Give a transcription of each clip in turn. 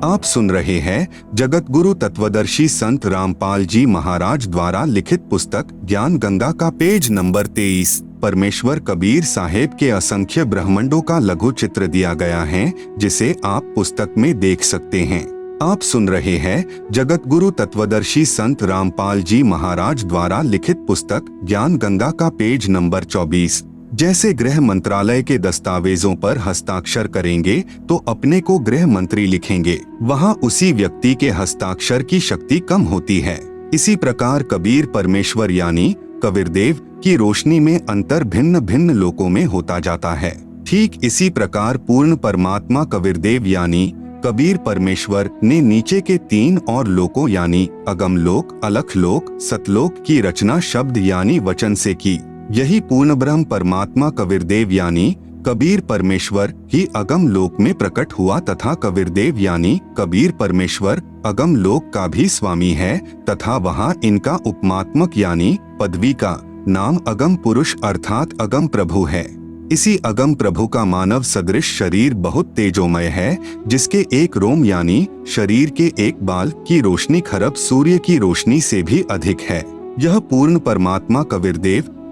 आप सुन रहे हैं जगत गुरु तत्वदर्शी संत रामपाल जी महाराज द्वारा लिखित पुस्तक ज्ञान गंगा का पेज नंबर 23। परमेश्वर कबीर साहेब के असंख्य ब्रह्मांडों का लघु चित्र दिया गया है, जिसे आप पुस्तक में देख सकते हैं। आप सुन रहे हैं जगत गुरु तत्वदर्शी संत रामपाल जी महाराज द्वारा लिखित पुस्तक ज्ञान गंगा का पेज नंबर 24। जैसे गृह मंत्रालय के दस्तावेजों पर हस्ताक्षर करेंगे तो अपने को गृह मंत्री लिखेंगे, वहाँ उसी व्यक्ति के हस्ताक्षर की शक्ति कम होती है। इसी प्रकार कबीर परमेश्वर यानी कबीरदेव की रोशनी में अंतर भिन्न भिन्न लोकों में होता जाता है। ठीक इसी प्रकार पूर्ण परमात्मा कबीरदेव यानी कबीर परमेश्वर ने नीचे के 3 और लोकों यानी अगम लोक, अलख लोक, सतलोक की रचना शब्द यानी वचन से की। यही पूर्ण ब्रह्म परमात्मा कबीरदेव यानी कबीर परमेश्वर ही अगम लोक में प्रकट हुआ तथा कबीरदेव यानी कबीर परमेश्वर अगम लोक का भी स्वामी है तथा वहाँ इनका उपमात्मक यानी पदवी का नाम अगम पुरुष अर्थात अगम प्रभु है। इसी अगम प्रभु का मानव सदृश शरीर बहुत तेजोमय है, जिसके एक रोम यानी शरीर के एक बाल की रोशनी खरब सूर्य की रोशनी से भी अधिक है। यह पूर्ण परमात्मा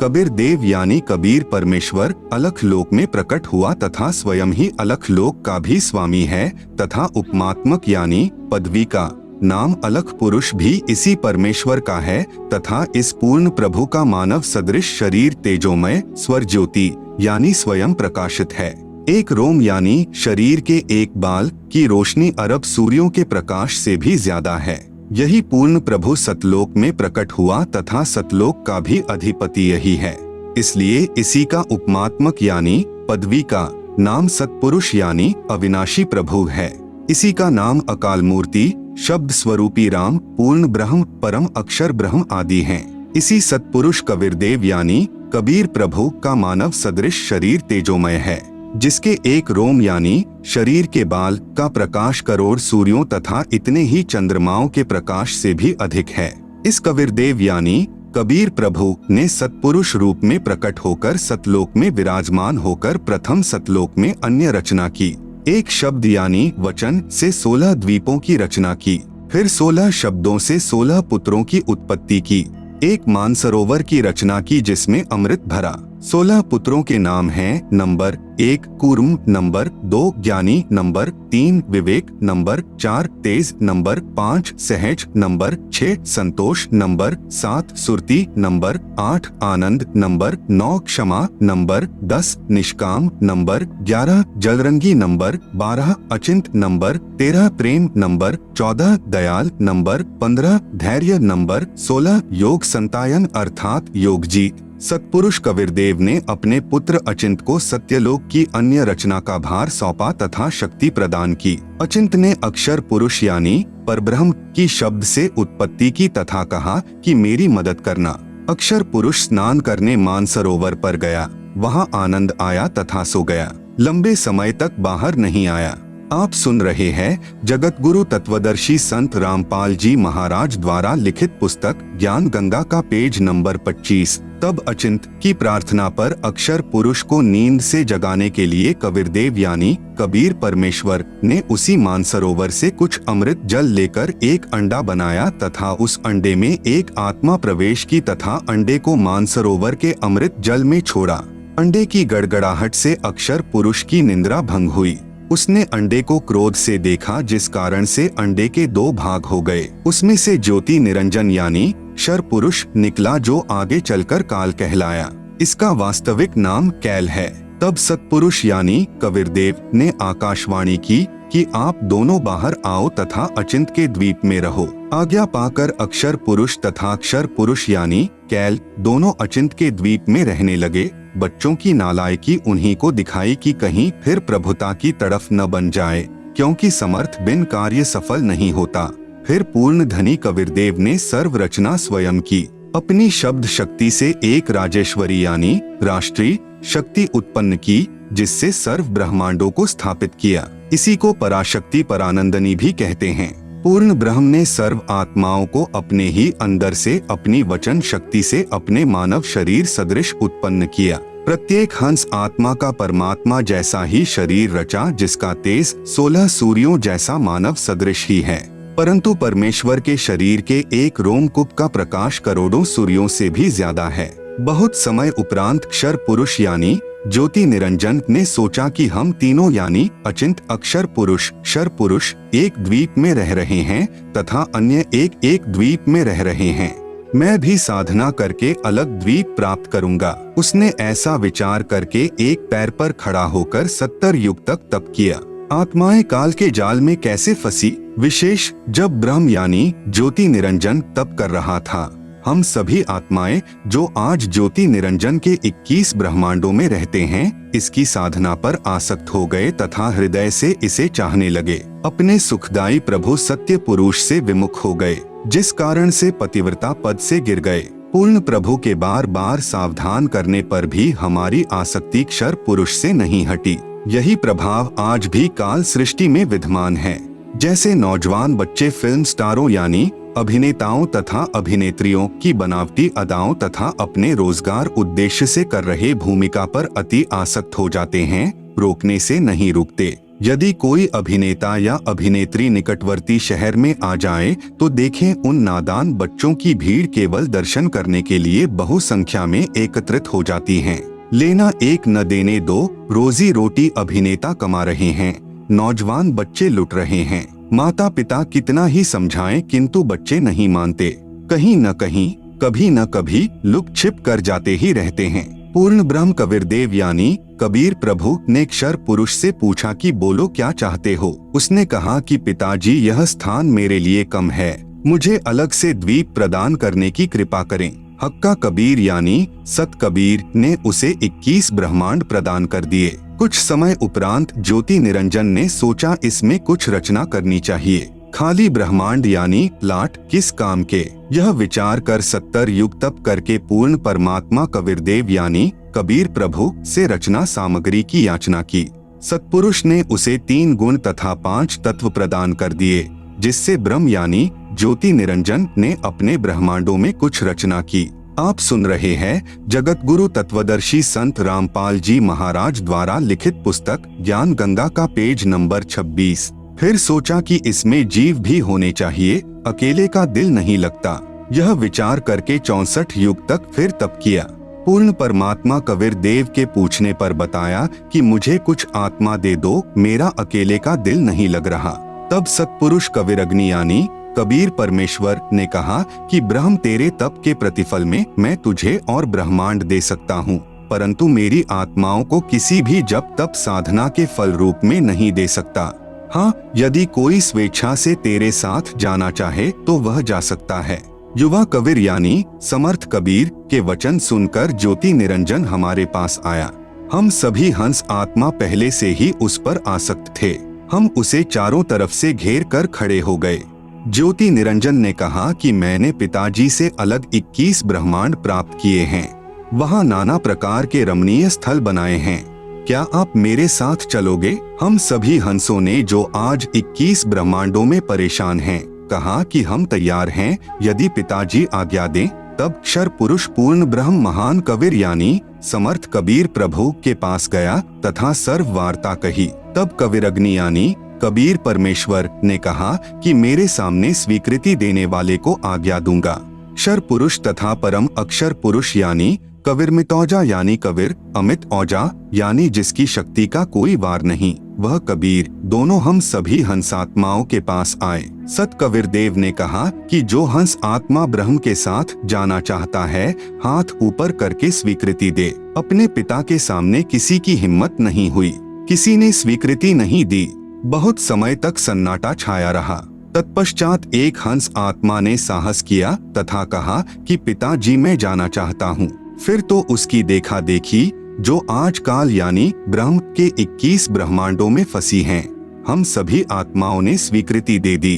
कबीरदेव यानी कबीर परमेश्वर अलख लोक में प्रकट हुआ तथा स्वयं ही अलख लोक का भी स्वामी है तथा उपमात्मक यानी पदवी का नाम अलख पुरुष भी इसी परमेश्वर का है तथा इस पूर्ण प्रभु का मानव सदृश शरीर तेजोमय स्वर ज्योति यानी स्वयं प्रकाशित है। एक रोम यानी शरीर के एक बाल की रोशनी अरब सूर्यों के प्रकाश से भी ज्यादा है। यही पूर्ण प्रभु सतलोक में प्रकट हुआ तथा सतलोक का भी अधिपति यही है, इसलिए इसी का उपमात्मक यानी पदवी का नाम सतपुरुष यानी अविनाशी प्रभु है। इसी का नाम अकाल मूर्ति, शब्द स्वरूपी राम, पूर्ण ब्रह्म, परम अक्षर ब्रह्म आदि हैं। इसी सतपुरुष कबीरदेव यानी कबीर प्रभु का मानव सदृश शरीर तेजोमय है, जिसके एक रोम यानी शरीर के बाल का प्रकाश करोड़ सूर्यों तथा इतने ही चंद्रमाओं के प्रकाश से भी अधिक है। इस कबीरदेव यानी कबीर प्रभु ने सतपुरुष रूप में प्रकट होकर सतलोक में विराजमान होकर प्रथम सतलोक में अन्य रचना की। एक शब्द यानी वचन से 16 द्वीपों की रचना की, फिर 16 शब्दों से 16 पुत्रों की उत्पत्ति की। एक मानसरोवर की रचना की जिसमें अमृत भरा। 16 पुत्रों के नाम हैं नंबर 1 कूर्म, नंबर 2 ज्ञानी, नंबर 3 विवेक, नंबर 4 तेज, नंबर 5 सहज, नंबर 6 संतोष, नंबर 7 सुरती, नंबर 8 आनंद, नंबर 9 क्षमा, नंबर 10 निष्काम, नंबर 11 जलरंगी, नंबर 12 अचिंत, नंबर 13 प्रेम, नंबर 14 दयाल, नंबर 15 धैर्य, नंबर 16 योग संतायन अर्थात योगजीत। सतपुरुष कबीरदेव ने अपने पुत्र अचिंत को सत्यलोक की अन्य रचना का भार सौंपा तथा शक्ति प्रदान की। अचिंत ने अक्षर पुरुष यानी परब्रह्म की शब्द से उत्पत्ति की तथा कहा कि मेरी मदद करना। अक्षर पुरुष स्नान करने मानसरोवर पर गया, वहाँ आनंद आया तथा सो गया, लंबे समय तक बाहर नहीं आया। आप सुन रहे हैं जगत गुरु तत्वदर्शी संत रामपाल जी महाराज द्वारा लिखित पुस्तक ज्ञान गंगा का पेज नंबर 25। तब अचिंत की प्रार्थना पर अक्षर पुरुष को नींद से जगाने के लिए कबीरदेव यानी कबीर परमेश्वर ने उसी मानसरोवर से कुछ अमृत जल लेकर एक अंडा बनाया तथा उस अंडे में एक आत्मा प्रवेश की तथा अंडे को मानसरोवर के अमृत जल में छोड़ा। अंडे की गड़गड़ाहट से अक्षर पुरुष की निंद्रा भंग हुई। उसने अंडे को क्रोध से देखा, जिस कारण से अंडे के 2 भाग हो गए। उसमें से ज्योति निरंजन यानी क्षर पुरुष निकला, जो आगे चलकर काल कहलाया। इसका वास्तविक नाम कैल है। तब सतपुरुष यानी कबीरदेव ने आकाशवाणी की कि आप दोनों बाहर आओ तथा अचिंत के द्वीप में रहो। आज्ञा पाकर अक्षर पुरुष तथा अक्षर पुरुष यानी कैल दोनों अचिंत के द्वीप में रहने लगे। बच्चों की नालायकी उन्हीं को दिखाई कि कहीं फिर प्रभुता की तरफ न बन जाए, क्योंकि समर्थ बिन कार्य सफल नहीं होता। फिर पूर्ण धनी कबीरदेव ने सर्व रचना स्वयं की। अपनी शब्द शक्ति से एक राजेश्वरी यानी राष्ट्रीय शक्ति उत्पन्न की, जिससे सर्व ब्रह्मांडों को स्थापित किया। इसी को पराशक्ति परानंदनी भी कहते हैं। पूर्ण ब्रह्म ने सर्व आत्माओं को अपने ही अंदर से अपनी वचन शक्ति से अपने मानव शरीर सदृश उत्पन्न किया। प्रत्येक हंस आत्मा का परमात्मा जैसा ही शरीर रचा, जिसका तेज 16 सूर्यों जैसा मानव सदृश ही है। परंतु परमेश्वर के शरीर के एक रोमकूप का प्रकाश करोड़ों सूर्यों से भी ज्यादा है। बहुत समय उपरांत क्षर पुरुष यानी ज्योति निरंजन ने सोचा कि हम तीनों यानी अचिंत, अक्षर पुरुष, क्षर पुरुष एक द्वीप में रह रहे हैं तथा अन्य एक द्वीप में रह रहे हैं। मैं भी साधना करके अलग द्वीप प्राप्त करूंगा। उसने ऐसा विचार करके एक पैर पर खड़ा होकर 70 युग तक तप किया। आत्माएं काल के जाल में कैसे फंसी, विशेष जब ब्रह्म यानी ज्योति निरंजन तप कर रहा था। हम सभी आत्माएं जो आज ज्योति निरंजन के 21 ब्रह्मांडों में रहते हैं, इसकी साधना पर आसक्त हो गए तथा हृदय से इसे चाहने लगे। अपने सुखदायी प्रभु सत्य पुरुष से विमुख हो गए, जिस कारण से पतिव्रता पद से गिर गए। पूर्ण प्रभु के बार बार सावधान करने पर भी हमारी आसक्ति क्षर पुरुष से नहीं हटी। यही प्रभाव आज भी काल सृष्टि में विद्यमान है। जैसे नौजवान बच्चे फिल्म स्टारों यानी अभिनेताओं तथा अभिनेत्रियों की बनावटी अदाओं तथा अपने रोजगार उद्देश्य से कर रहे भूमिका पर अति आसक्त हो जाते हैं, रोकने से नहीं रुकते। यदि कोई अभिनेता या अभिनेत्री निकटवर्ती शहर में आ जाए तो देखें, उन नादान बच्चों की भीड़ केवल दर्शन करने के लिए बहुसंख्या में एकत्रित हो जाती है। लेना एक न देने दो, रोजी रोटी अभिनेता कमा रहे हैं, नौजवान बच्चे लुट रहे हैं। माता पिता कितना ही समझाएं किंतु बच्चे नहीं मानते। कहीं न कहीं, कभी न कभी लुक छिप कर जाते ही रहते हैं। पूर्ण ब्रह्म कबीरदेव यानी कबीर प्रभु ने क्षर पुरुष से पूछा कि बोलो क्या चाहते हो। उसने कहा कि पिताजी, यह स्थान मेरे लिए कम है, मुझे अलग से द्वीप प्रदान करने की कृपा करें। हक्का कबीर यानी सत कबीर ने उसे 21 ब्रह्मांड प्रदान कर दिए। कुछ समय उपरांत ज्योति निरंजन ने सोचा इसमें कुछ रचना करनी चाहिए। खाली ब्रह्मांड यानी लाट किस काम के, यह विचार कर 70 युग तप करके पूर्ण परमात्मा कबीरदेव यानी कबीर प्रभु से रचना सामग्री की याचना की। सत्पुरुष ने उसे 3 गुण तथा 5 तत्व प्रदान कर दिए, जिससे ब्रह्म यानी ज्योति निरंजन ने अपने ब्रह्मांडों में कुछ रचना की। आप सुन रहे हैं जगत गुरु तत्वदर्शी संत रामपाल जी महाराज द्वारा लिखित पुस्तक ज्ञान गंगा का पेज नंबर 26। फिर सोचा कि इसमें जीव भी होने चाहिए, अकेले का दिल नहीं लगता। यह विचार करके 64 युग तक फिर तप किया। पूर्ण परमात्मा कबीर देव के पूछने पर बताया कि मुझे कुछ आत्मा दे दो, मेरा अकेले का दिल नहीं लग रहा। तब सत्पुरुष कबीर अग्नि यानी कबीर परमेश्वर ने कहा कि ब्रह्म, तेरे तप के प्रतिफल में मैं तुझे और ब्रह्मांड दे सकता हूँ, परंतु मेरी आत्माओं को किसी भी जप तप साधना के फल रूप में नहीं दे सकता। हाँ, यदि कोई स्वेच्छा से तेरे साथ जाना चाहे तो वह जा सकता है। युवा कबीर यानी समर्थ कबीर के वचन सुनकर ज्योति निरंजन हमारे पास आया। हम सभी हंस आत्मा पहले से ही उस पर आसक्त थे। हम उसे चारों तरफ से घेर कर खड़े हो गए। ज्योति निरंजन ने कहा कि मैंने पिताजी से अलग 21 ब्रह्मांड प्राप्त किए हैं, वहाँ नाना प्रकार के रमणीय स्थल बनाए हैं, क्या आप मेरे साथ चलोगे? हम सभी हंसों ने जो आज 21 ब्रह्मांडों में परेशान हैं, कहा कि हम तैयार हैं, यदि पिताजी आज्ञा दें। तब क्षर पुरुष पूर्ण ब्रह्म महान कबीर यानी समर्थ कबीर प्रभु के पास गया तथा सर्व वार्ता कही। तब कबीर अग्नि यानी कबीर परमेश्वर ने कहा कि मेरे सामने स्वीकृति देने वाले को आज्ञा दूंगा। क्षर पुरुष तथा परम अक्षर पुरुष यानी कबीर मितौजा यानी कबीर अमित औजा यानी जिसकी शक्ति का कोई वार नहीं, वह कबीर, दोनों हम सभी हंसात्माओं के पास आए। सत कबीर देव ने कहा कि जो हंस आत्मा ब्रह्म के साथ जाना चाहता है, हाथ ऊपर करके स्वीकृति दे। अपने पिता के सामने किसी की हिम्मत नहीं हुई, किसी ने स्वीकृति नहीं दी। बहुत समय तक सन्नाटा छाया रहा। तत्पश्चात एक हंस आत्मा ने साहस किया तथा कहा कि पिताजी, मैं जाना चाहता हूँ। फिर तो उसकी देखा देखी जो आज काल यानी ब्रह्म के 21 ब्रह्मांडों में फंसी हैं, हम सभी आत्माओं ने स्वीकृति दे दी।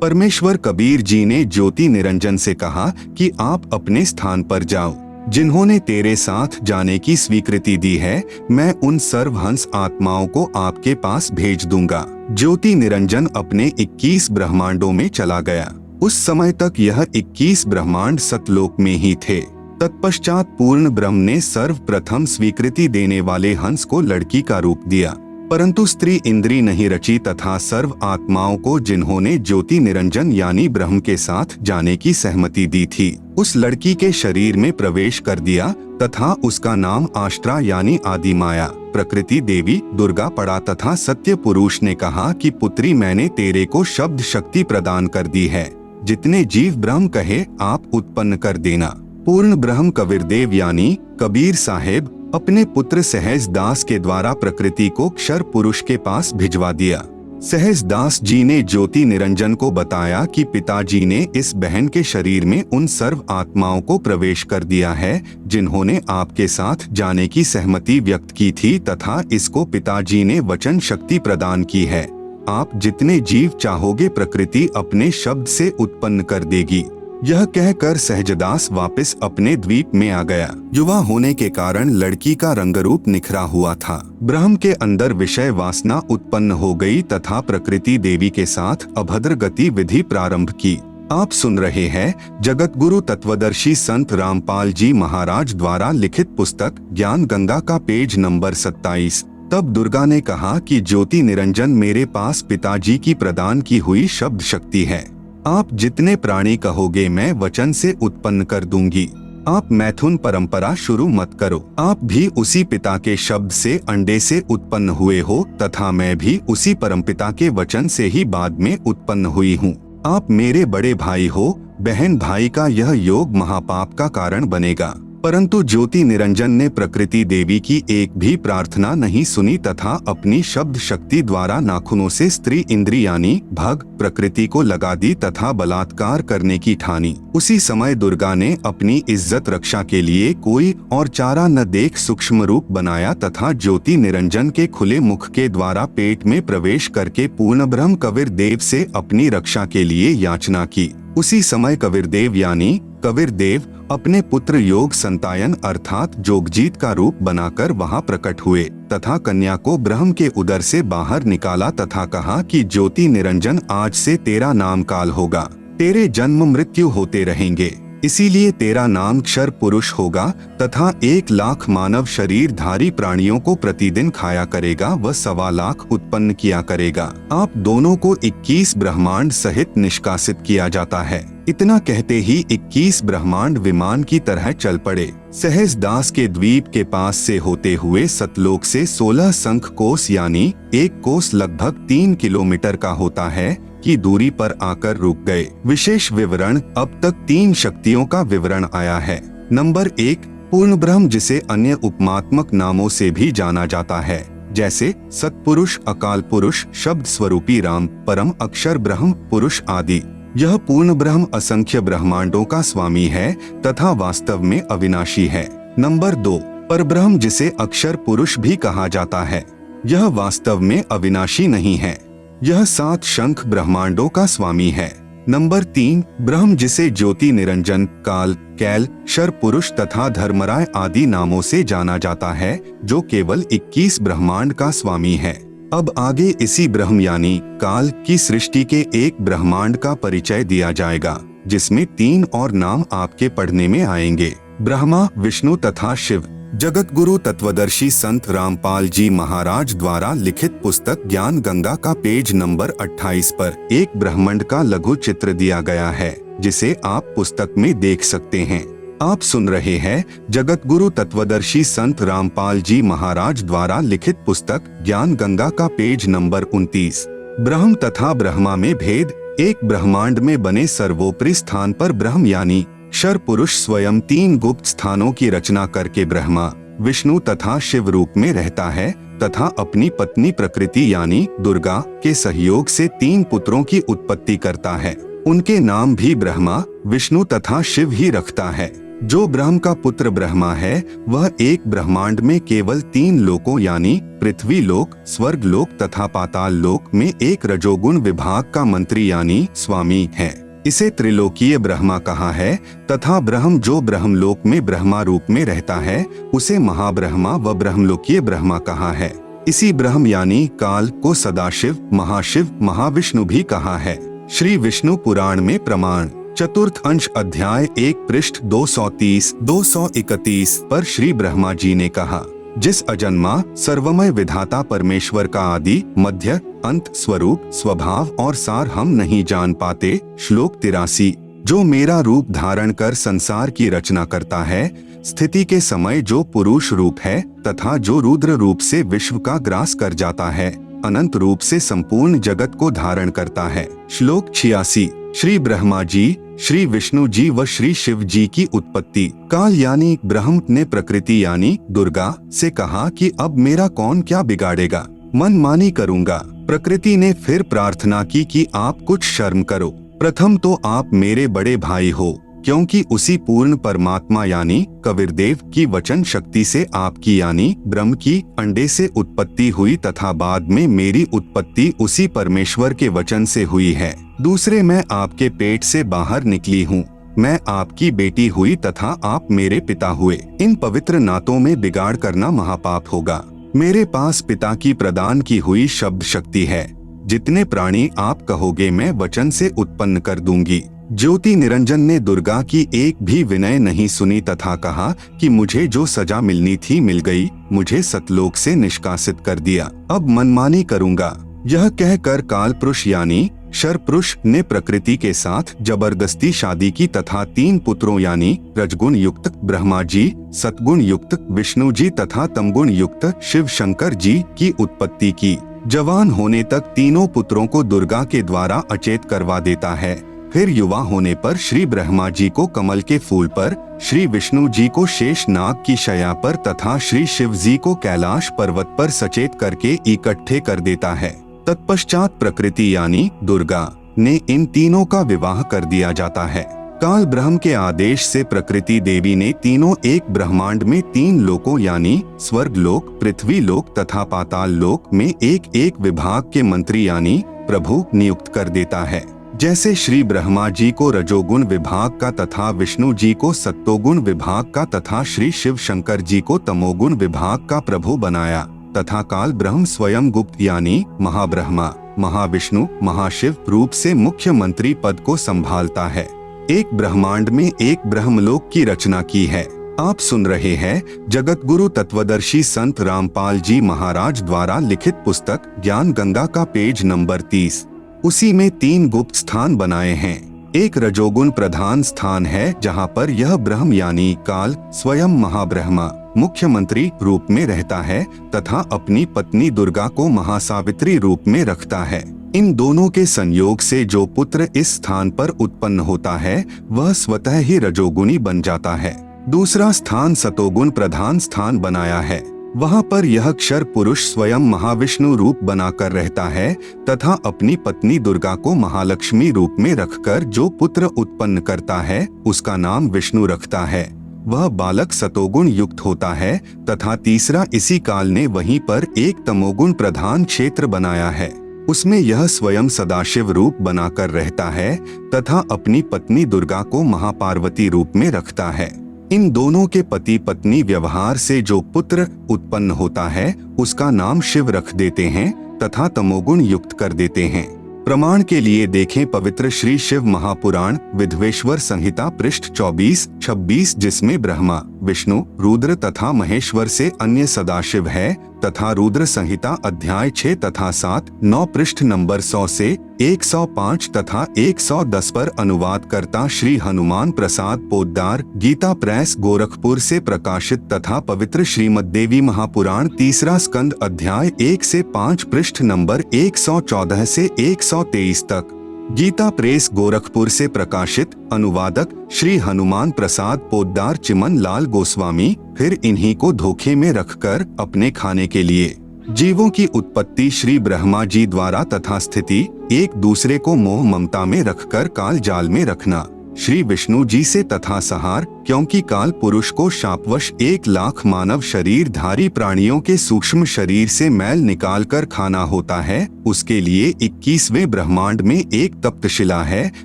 परमेश्वर कबीर जी ने ज्योति निरंजन से कहा कि आप अपने स्थान पर जाओ। जिन्होंने तेरे साथ जाने की स्वीकृति दी है, मैं उन सर्वहंस आत्माओं को आपके पास भेज दूंगा। ज्योति निरंजन अपने 21 ब्रह्मांडों में चला गया। उस समय तक यह 21 ब्रह्मांड सतलोक में ही थे। तत्पश्चात पूर्ण ब्रह्म ने सर्वप्रथम स्वीकृति देने वाले हंस को लड़की का रूप दिया, परंतु स्त्री इंद्री नहीं रची तथा सर्व आत्माओं को जिन्होंने ज्योति निरंजन यानी ब्रह्म के साथ जाने की सहमति दी थी, उस लड़की के शरीर में प्रवेश कर दिया तथा उसका नाम आष्ट्रा यानी आदि माया प्रकृति देवी दुर्गा पड़ा तथा सत्य पुरुष ने कहा कि पुत्री, मैंने तेरे को शब्द शक्ति प्रदान कर दी है, जितने जीव ब्रह्म कहे आप उत्पन्न कर देना। पूर्ण ब्रह्म कबीरदेव यानी कबीर साहेब अपने पुत्र सहज दास के द्वारा प्रकृति को क्षर पुरुष के पास भिजवा दिया। सहज दास जी ने ज्योति निरंजन को बताया कि पिताजी ने इस बहन के शरीर में उन सर्व आत्माओं को प्रवेश कर दिया है जिन्होंने आपके साथ जाने की सहमति व्यक्त की थी तथा इसको पिताजी ने वचन शक्ति प्रदान की है। आप जितने जीव चाहोगे प्रकृति अपने शब्द से उत्पन्न कर देगी। यह कहकर सहजदास वापस अपने द्वीप में आ गया। युवा होने के कारण लड़की का रंगरूप निखरा हुआ था। ब्रह्म के अंदर विषय वासना उत्पन्न हो गई तथा प्रकृति देवी के साथ अभद्र गतिविधि प्रारंभ की। आप सुन रहे हैं जगत गुरु तत्वदर्शी संत रामपाल जी महाराज द्वारा लिखित पुस्तक ज्ञान गंगा का पेज नंबर 27। तब दुर्गा ने कहा कि ज्योति निरंजन मेरे पास पिताजी की प्रदान की हुई शब्द शक्ति है। आप जितने प्राणी कहोगे मैं वचन से उत्पन्न कर दूंगी। आप मैथुन परंपरा शुरू मत करो। आप भी उसी पिता के शब्द से अंडे से उत्पन्न हुए हो तथा मैं भी उसी परमपिता के वचन से ही बाद में उत्पन्न हुई हूँ। आप मेरे बड़े भाई हो। बहन भाई का यह योग महापाप का कारण बनेगा। परंतु ज्योति निरंजन ने प्रकृति देवी की एक भी प्रार्थना नहीं सुनी तथा अपनी शब्द शक्ति द्वारा नाखूनों से स्त्री इंद्री यानी भग प्रकृति को लगा दी तथा बलात्कार करने की ठानी। उसी समय दुर्गा ने अपनी इज्जत रक्षा के लिए कोई और चारा न देख सूक्ष्म रूप बनाया तथा ज्योति निरंजन के खुले मुख के द्वारा पेट में प्रवेश करके पूर्ण ब्रह्म कबीरदेव से अपनी रक्षा के लिए याचना की। उसी समय कबीरदेव यानी कबीरदेव अपने पुत्र योग संतायन अर्थात जोगजीत का रूप बनाकर वहां प्रकट हुए तथा कन्या को ब्रह्म के उदर से बाहर निकाला तथा कहा कि ज्योति निरंजन आज से तेरा नाम काल होगा। तेरे जन्म मृत्यु होते रहेंगे, इसीलिए तेरा नाम क्षर पुरुष होगा तथा 1 लाख मानव शरीरधारी प्राणियों को प्रतिदिन खाया करेगा व 1.25 लाख उत्पन्न किया करेगा। आप दोनों को 21 ब्रह्मांड सहित निष्कासित किया जाता है। इतना कहते ही 21 ब्रह्मांड विमान की तरह चल पड़े। सहज दास के द्वीप के पास से होते हुए सतलोक से 16 शंख कोस यानी 1 कोस लगभग 3 किलोमीटर का होता है की दूरी पर आकर रुक गए। विशेष विवरण अब तक 3 शक्तियों का विवरण आया है। नंबर 1 पूर्ण ब्रह्म, जिसे अन्य उपमात्मक नामों से भी जाना जाता है जैसे सतपुरुष, अकाल पुरुष, शब्द स्वरूपी राम, परम अक्षर ब्रह्म पुरुष आदि। यह पूर्ण ब्रह्म असंख्य ब्रह्मांडों का स्वामी है तथा वास्तव में अविनाशी है। नंबर 2 परब्रह्म, जिसे अक्षर पुरुष भी कहा जाता है। यह वास्तव में अविनाशी नहीं है। यह 7 शंख ब्रह्मांडों का स्वामी है। नंबर 3 ब्रह्म, जिसे ज्योति निरंजन, काल, कैल, शर पुरुष तथा धर्मराय आदि नामों से जाना जाता है, जो केवल 21 ब्रह्मांड का स्वामी है। अब आगे इसी ब्रह्म यानी काल की सृष्टि के एक ब्रह्मांड का परिचय दिया जाएगा, जिसमें 3 और नाम आपके पढ़ने में आएंगे, ब्रह्मा, विष्णु तथा शिव। जगत गुरु तत्वदर्शी संत रामपाल जी महाराज द्वारा लिखित पुस्तक ज्ञान गंगा का पेज नंबर 28 पर एक ब्रह्मांड का लघु चित्र दिया गया है, जिसे आप पुस्तक में देख सकते हैं। आप सुन रहे हैं जगत गुरु तत्वदर्शी संत रामपाल जी महाराज द्वारा लिखित पुस्तक ज्ञान गंगा का पेज नंबर 29। ब्रह्म तथा ब्रह्मा में भेद। एक ब्रह्मांड में बने सर्वोपरि स्थान पर ब्रह्म यानी क्षर पुरुष स्वयं 3 गुप्त स्थानों की रचना करके ब्रह्मा, विष्णु तथा शिव रूप में रहता है तथा अपनी पत्नी प्रकृति यानी दुर्गा के सहयोग से 3 पुत्रों की उत्पत्ति करता है। उनके नाम भी ब्रह्मा, विष्णु तथा शिव ही रखता है। जो ब्रह्म का पुत्र ब्रह्मा है वह एक ब्रह्मांड में केवल 3 लोकों यानी पृथ्वी लोक, स्वर्ग लोक तथा पाताल लोक में एक रजोगुण विभाग का मंत्री यानी स्वामी है। इसे त्रिलोकीय ब्रह्मा कहा है तथा ब्रह्म जो ब्रह्मलोक में ब्रह्मा रूप में रहता है उसे महाब्रह्मा व ब्रह्मलोकीय ब्रह्मा कहा है। इसी ब्रह्म यानी काल को सदाशिव, महाशिव, महाविष्णु भी कहा है। श्री विष्णु पुराण में प्रमाण चतुर्थ अंश अध्याय 1 पृष्ठ 230-231 पर श्री ब्रह्मा जी ने कहा, जिस अजन्मा सर्वमय विधाता परमेश्वर का आदि मध्य अंत स्वरूप स्वभाव और सार हम नहीं जान पाते। श्लोक 83। जो मेरा रूप धारण कर संसार की रचना करता है, स्थिति के समय जो पुरुष रूप है तथा जो रुद्र रूप से विश्व का ग्रास कर जाता है, अनंत रूप से संपूर्ण जगत को धारण करता है। श्लोक 86। श्री ब्रह्मा जी, श्री विष्णु जी व श्री शिव जी की उत्पत्ति काल यानी ब्रह्म ने प्रकृति यानी दुर्गा से कहा कि अब मेरा कौन क्या बिगाड़ेगा, मनमानी करूंगा। प्रकृति ने फिर प्रार्थना की कि आप कुछ शर्म करो, प्रथम तो आप मेरे बड़े भाई हो, क्योंकि उसी पूर्ण परमात्मा यानी कबीरदेव की वचन शक्ति से आपकी यानी ब्रह्म की अंडे से उत्पत्ति हुई तथा बाद में मेरी उत्पत्ति उसी परमेश्वर के वचन से हुई है। दूसरे, मैं आपके पेट से बाहर निकली हूँ, मैं आपकी बेटी हुई तथा आप मेरे पिता हुए। इन पवित्र नातों में बिगाड़ करना महापाप होगा। मेरे पास पिता की प्रदान की हुई शब्द शक्ति है। जितने प्राणी आप कहोगे मैं वचन से उत्पन्न कर दूंगी। ज्योति निरंजन ने दुर्गा की एक भी विनय नहीं सुनी तथा कहा कि मुझे जो सजा मिलनी थी मिल गई, मुझे सतलोक से निष्कासित कर दिया, अब मनमानी करूंगा। यह कहकर काल पुरुष यानी शर पुरुष ने प्रकृति के साथ जबरदस्ती शादी की तथा 3 पुत्रों यानी रजगुण युक्त ब्रह्मा जी, सतगुण युक्त विष्णु जी तथा तमगुण युक्त शिव शंकर जी की उत्पत्ति की। जवान होने तक तीनों पुत्रों को दुर्गा के द्वारा अचेत करवा देता है। फिर युवा होने पर श्री ब्रह्मा जी को कमल के फूल पर, श्री विष्णु जी को शेष नाग की शया पर तथा श्री शिव जी को कैलाश पर्वत पर सचेत करके इकट्ठे कर देता है। तत्पश्चात प्रकृति यानी दुर्गा ने इन तीनों का विवाह कर दिया जाता है। काल ब्रह्म के आदेश से प्रकृति देवी ने तीनों एक ब्रह्मांड में 3 लोकों यानी स्वर्ग लोक, पृथ्वी लोक तथा पाताल लोक में एक एक विभाग के मंत्री यानी प्रभु नियुक्त कर देता है। जैसे श्री ब्रह्मा जी को रजोगुण विभाग का तथा विष्णु जी को सत्तोगुण विभाग का तथा श्री शिव शंकर जी को तमोगुण विभाग का प्रभु बनाया तथा काल ब्रह्म स्वयं गुप्त यानी महाब्रह्मा, महाविष्णु, महाशिव रूप से मुख्य मंत्री पद को संभालता है। एक ब्रह्मांड में एक ब्रह्मलोक की रचना की है। आप सुन रहे हैं जगत गुरु तत्वदर्शी संत रामपाल जी महाराज द्वारा लिखित पुस्तक ज्ञान गंगा का पेज नंबर 30। उसी में 3 गुप्त स्थान बनाए हैं। एक रजोगुण प्रधान स्थान है जहाँ पर यह ब्रह्म यानी काल स्वयं महाब्रह्मा मुख्यमंत्री रूप में रहता है तथा अपनी पत्नी दुर्गा को महासावित्री रूप में रखता है। इन दोनों के संयोग से जो पुत्र इस स्थान पर उत्पन्न होता है वह स्वतः ही रजोगुणी बन जाता है। दूसरा स्थान सतोगुण प्रधान स्थान बनाया है। वहाँ पर यह क्षर पुरुष स्वयं महाविष्णु रूप बनाकर रहता है तथा अपनी पत्नी दुर्गा को महालक्ष्मी रूप में रखकर जो पुत्र उत्पन्न करता है उसका नाम विष्णु रखता है। वह बालक सतोगुण युक्त होता है तथा तीसरा इसी काल ने वहीं पर एक तमोगुण प्रधान क्षेत्र बनाया है। उसमें यह स्वयं सदाशिव रूप बनाकर रहता है तथा अपनी पत्नी दुर्गा को महापार्वती रूप में रखता है। इन दोनों के पति पत्नी व्यवहार से जो पुत्र उत्पन्न होता है उसका नाम शिव रख देते हैं तथा तमोगुण युक्त कर देते हैं। प्रमाण के लिए देखें पवित्र श्री शिव महापुराण विधवेश्वर संहिता पृष्ठ 24-26 जिसमें ब्रह्मा, विष्णु, रुद्र तथा महेश्वर से अन्य सदाशिव है तथा रुद्र संहिता अध्याय 6 तथा 7, 9 पृष्ठ नंबर 100 से 105 तथा 110 पर अनुवाद करता श्री हनुमान प्रसाद पोद्दार गीता प्रेस गोरखपुर से प्रकाशित तथा पवित्र श्रीमद् देवी महापुराण तीसरा स्कंद अध्याय 1 से 5 पृष्ठ नंबर 114 से 123 तक गीता प्रेस गोरखपुर से प्रकाशित। अनुवादक श्री हनुमान प्रसाद पोद्दार चिमन लाल गोस्वामी। फिर इन्हीं को धोखे में रखकर अपने खाने के लिए जीवों की उत्पत्ति श्री ब्रह्मा जी द्वारा तथा स्थिति एक दूसरे को मोह ममता में रखकर काल जाल में रखना श्री विष्णु जी से तथा सहार, क्योंकि काल पुरुष को शापवश 1 लाख मानव शरीर धारी प्राणियों के सूक्ष्म शरीर से मैल निकाल कर खाना होता है। उसके लिए 21वें ब्रह्मांड में एक तप्तशिला है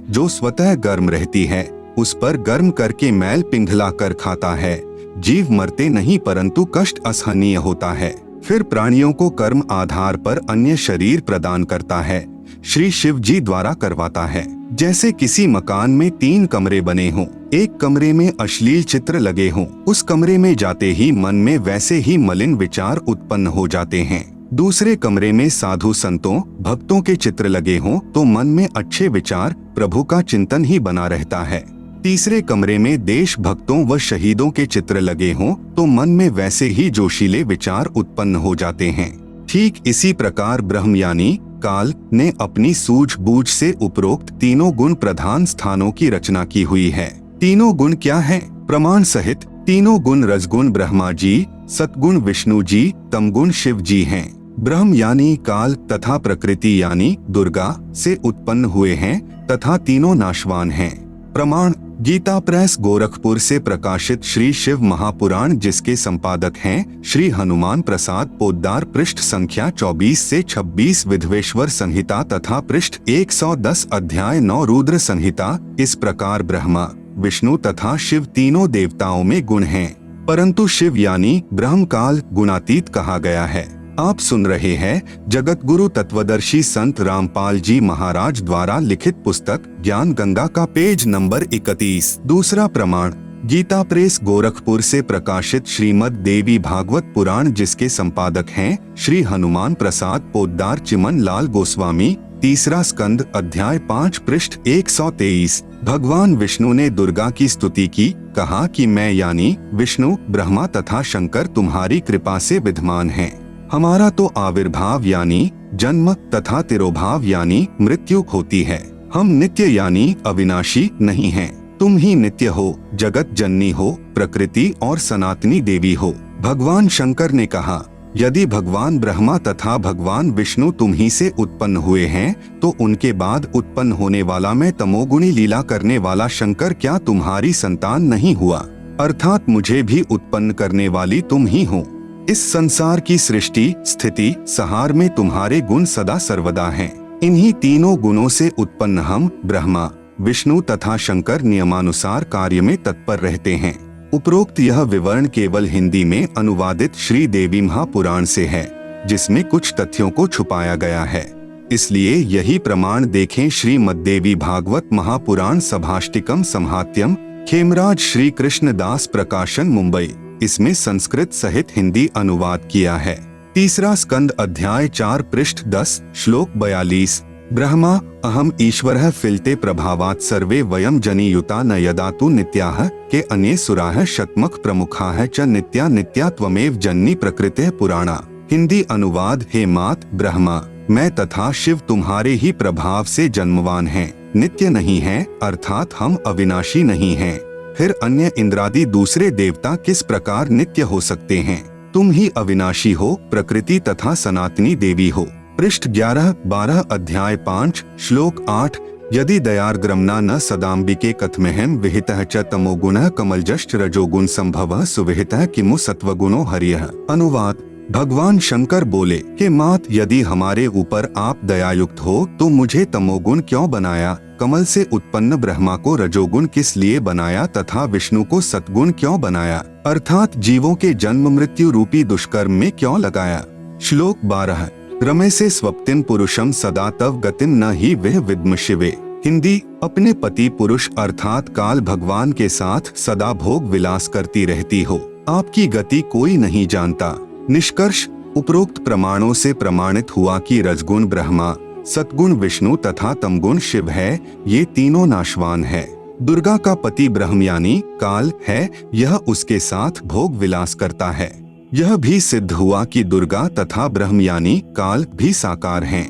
जो स्वतः गर्म रहती है। उस पर गर्म करके मैल पिघला कर खाता है। जीव मरते नहीं परंतु कष्ट असहनीय होता है। फिर प्राणियों को कर्म आधार पर अन्य शरीर प्रदान करता है, श्री शिव जी द्वारा करवाता है। जैसे किसी मकान में 3 कमरे बने हों, एक कमरे में अश्लील चित्र लगे हों, उस कमरे में जाते ही मन में वैसे ही मलिन विचार उत्पन्न हो जाते हैं। दूसरे कमरे में साधु संतों भक्तों के चित्र लगे हों तो मन में अच्छे विचार प्रभु का चिंतन ही बना रहता है। तीसरे कमरे में देश भक्तों व शहीदों के चित्र लगे हों तो मन में वैसे ही जोशीले विचार उत्पन्न हो जाते हैं। ठीक इसी प्रकार ब्रह्म यानी काल ने अपनी सूझबूझ से उपरोक्त तीनों गुण प्रधान स्थानों की रचना की हुई है। तीनों गुण क्या हैं? प्रमाण सहित तीनों गुण रजगुण ब्रह्मा जी, सतगुण विष्णु जी, तमगुण शिव जी हैं। ब्रह्म यानी काल तथा प्रकृति यानी दुर्गा से उत्पन्न हुए हैं तथा तीनों नाशवान हैं। प्रमाण गीता प्रेस गोरखपुर से प्रकाशित श्री शिव महापुराण जिसके संपादक हैं श्री हनुमान प्रसाद पोद्दार, पृष्ठ संख्या 24 से 26 विधवेश्वर संहिता तथा पृष्ठ 110 अध्याय 9 रुद्र संहिता। इस प्रकार ब्रह्मा विष्णु तथा शिव तीनों देवताओं में गुण हैं, परंतु शिव यानी ब्रह्म काल गुणातीत कहा गया है। आप सुन रहे हैं जगत गुरु तत्वदर्शी संत रामपाल जी महाराज द्वारा लिखित पुस्तक ज्ञान गंगा का पेज नंबर 31। दूसरा प्रमाण गीता प्रेस गोरखपुर से प्रकाशित श्रीमद् देवी भागवत पुराण जिसके संपादक हैं श्री हनुमान प्रसाद पोद्दार चिमन लाल गोस्वामी। तीसरा स्कंद अध्याय 5 पृष्ठ 123। भगवान विष्णु ने दुर्गा की स्तुति की, कहा कि मैं यानी विष्णु ब्रह्मा तथा शंकर तुम्हारी कृपा से विद्यमान हैं। हमारा तो आविर्भाव यानी जन्म तथा तिरोभाव यानी मृत्यु होती है। हम नित्य यानी अविनाशी नहीं हैं। तुम ही नित्य हो, जगत जननी हो, प्रकृति और सनातनी देवी हो। भगवान शंकर ने कहा, यदि भगवान ब्रह्मा तथा भगवान विष्णु तुम ही से उत्पन्न हुए हैं तो उनके बाद उत्पन्न होने वाला मैं तमोगुणी लीला करने वाला शंकर क्या तुम्हारी संतान नहीं हुआ? अर्थात मुझे भी उत्पन्न करने वाली तुम ही हो। इस संसार की सृष्टि स्थिति संहार में तुम्हारे गुण सदा सर्वदा हैं। इन्हीं तीनों गुणों से उत्पन्न हम ब्रह्मा विष्णु तथा शंकर नियमानुसार कार्य में तत्पर रहते हैं। उपरोक्त यह विवरण केवल हिंदी में अनुवादित श्री देवी महापुराण से है, जिसमें कुछ तथ्यों को छुपाया गया है। इसलिए यही प्रमाण देखें श्रीमद्देवी भागवत महापुराण सभाष्टिकम संहात्यम, खेमराज श्री कृष्णदास प्रकाशन मुंबई। इसमें संस्कृत सहित हिंदी अनुवाद किया है। तीसरा स्कंद अध्याय 4 पृष्ठ 10 श्लोक 42। ब्रह्मा अहम ईश्वरः फिलते प्रभावात् सर्वे वयम जनियुता न यदा तु नित्याः के अन्ये सुराः शतमख प्रमुखाः च नित्या नित्या त्वमेव जननी प्रकृतिः पुराणा। हिंदी अनुवाद हे मात ब्रह्मा मैं तथा शिव तुम्हारे ही प्रभाव से जन्मवान हैं, नित्य नहीं हैं, अर्थात हम अविनाशी नहीं हैं। फिर अन्य इंद्रादि दूसरे देवता किस प्रकार नित्य हो सकते हैं? तुम ही अविनाशी हो, प्रकृति तथा सनातनी देवी हो। पृष्ठ 11-12 अध्याय 5 श्लोक 8। यदि दयार्ग्रमना न सदाम्बिके कथमेहम विहितः च तमोगुणः कमलजश्च रजोगुण संभवः सुविहितः किमु सत्वगुणो हरियः। अनुवाद भगवान शंकर बोले कि मात यदि हमारे ऊपर आप दयायुक्त हो तो मुझे तमोगुण क्यों बनाया, कमल से उत्पन्न ब्रह्मा को रजोगुण किस लिए बनाया तथा विष्णु को सतगुण क्यों बनाया, अर्थात जीवों के जन्म मृत्यु रूपी दुष्कर्म में क्यों लगाया। श्लोक 12। रमे से स्वप्तिम पुरुषम सदा तव गतिम न ही वह विद्म शिवे। हिंदी अपने पति पुरुष अर्थात काल भगवान के साथ सदा भोग विलास करती रहती हो, आपकी गति कोई नहीं जानता। निष्कर्ष उपरोक्त प्रमाणों से प्रमाणित हुआ कि रजगुण ब्रह्मा, सतगुण विष्णु तथा तमगुण शिव है, ये तीनों नाशवान है। दुर्गा का पति ब्रह्म यानी काल है, यह उसके साथ भोग विलास करता है। यह भी सिद्ध हुआ कि दुर्गा तथा ब्रह्म यानी काल भी साकार हैं।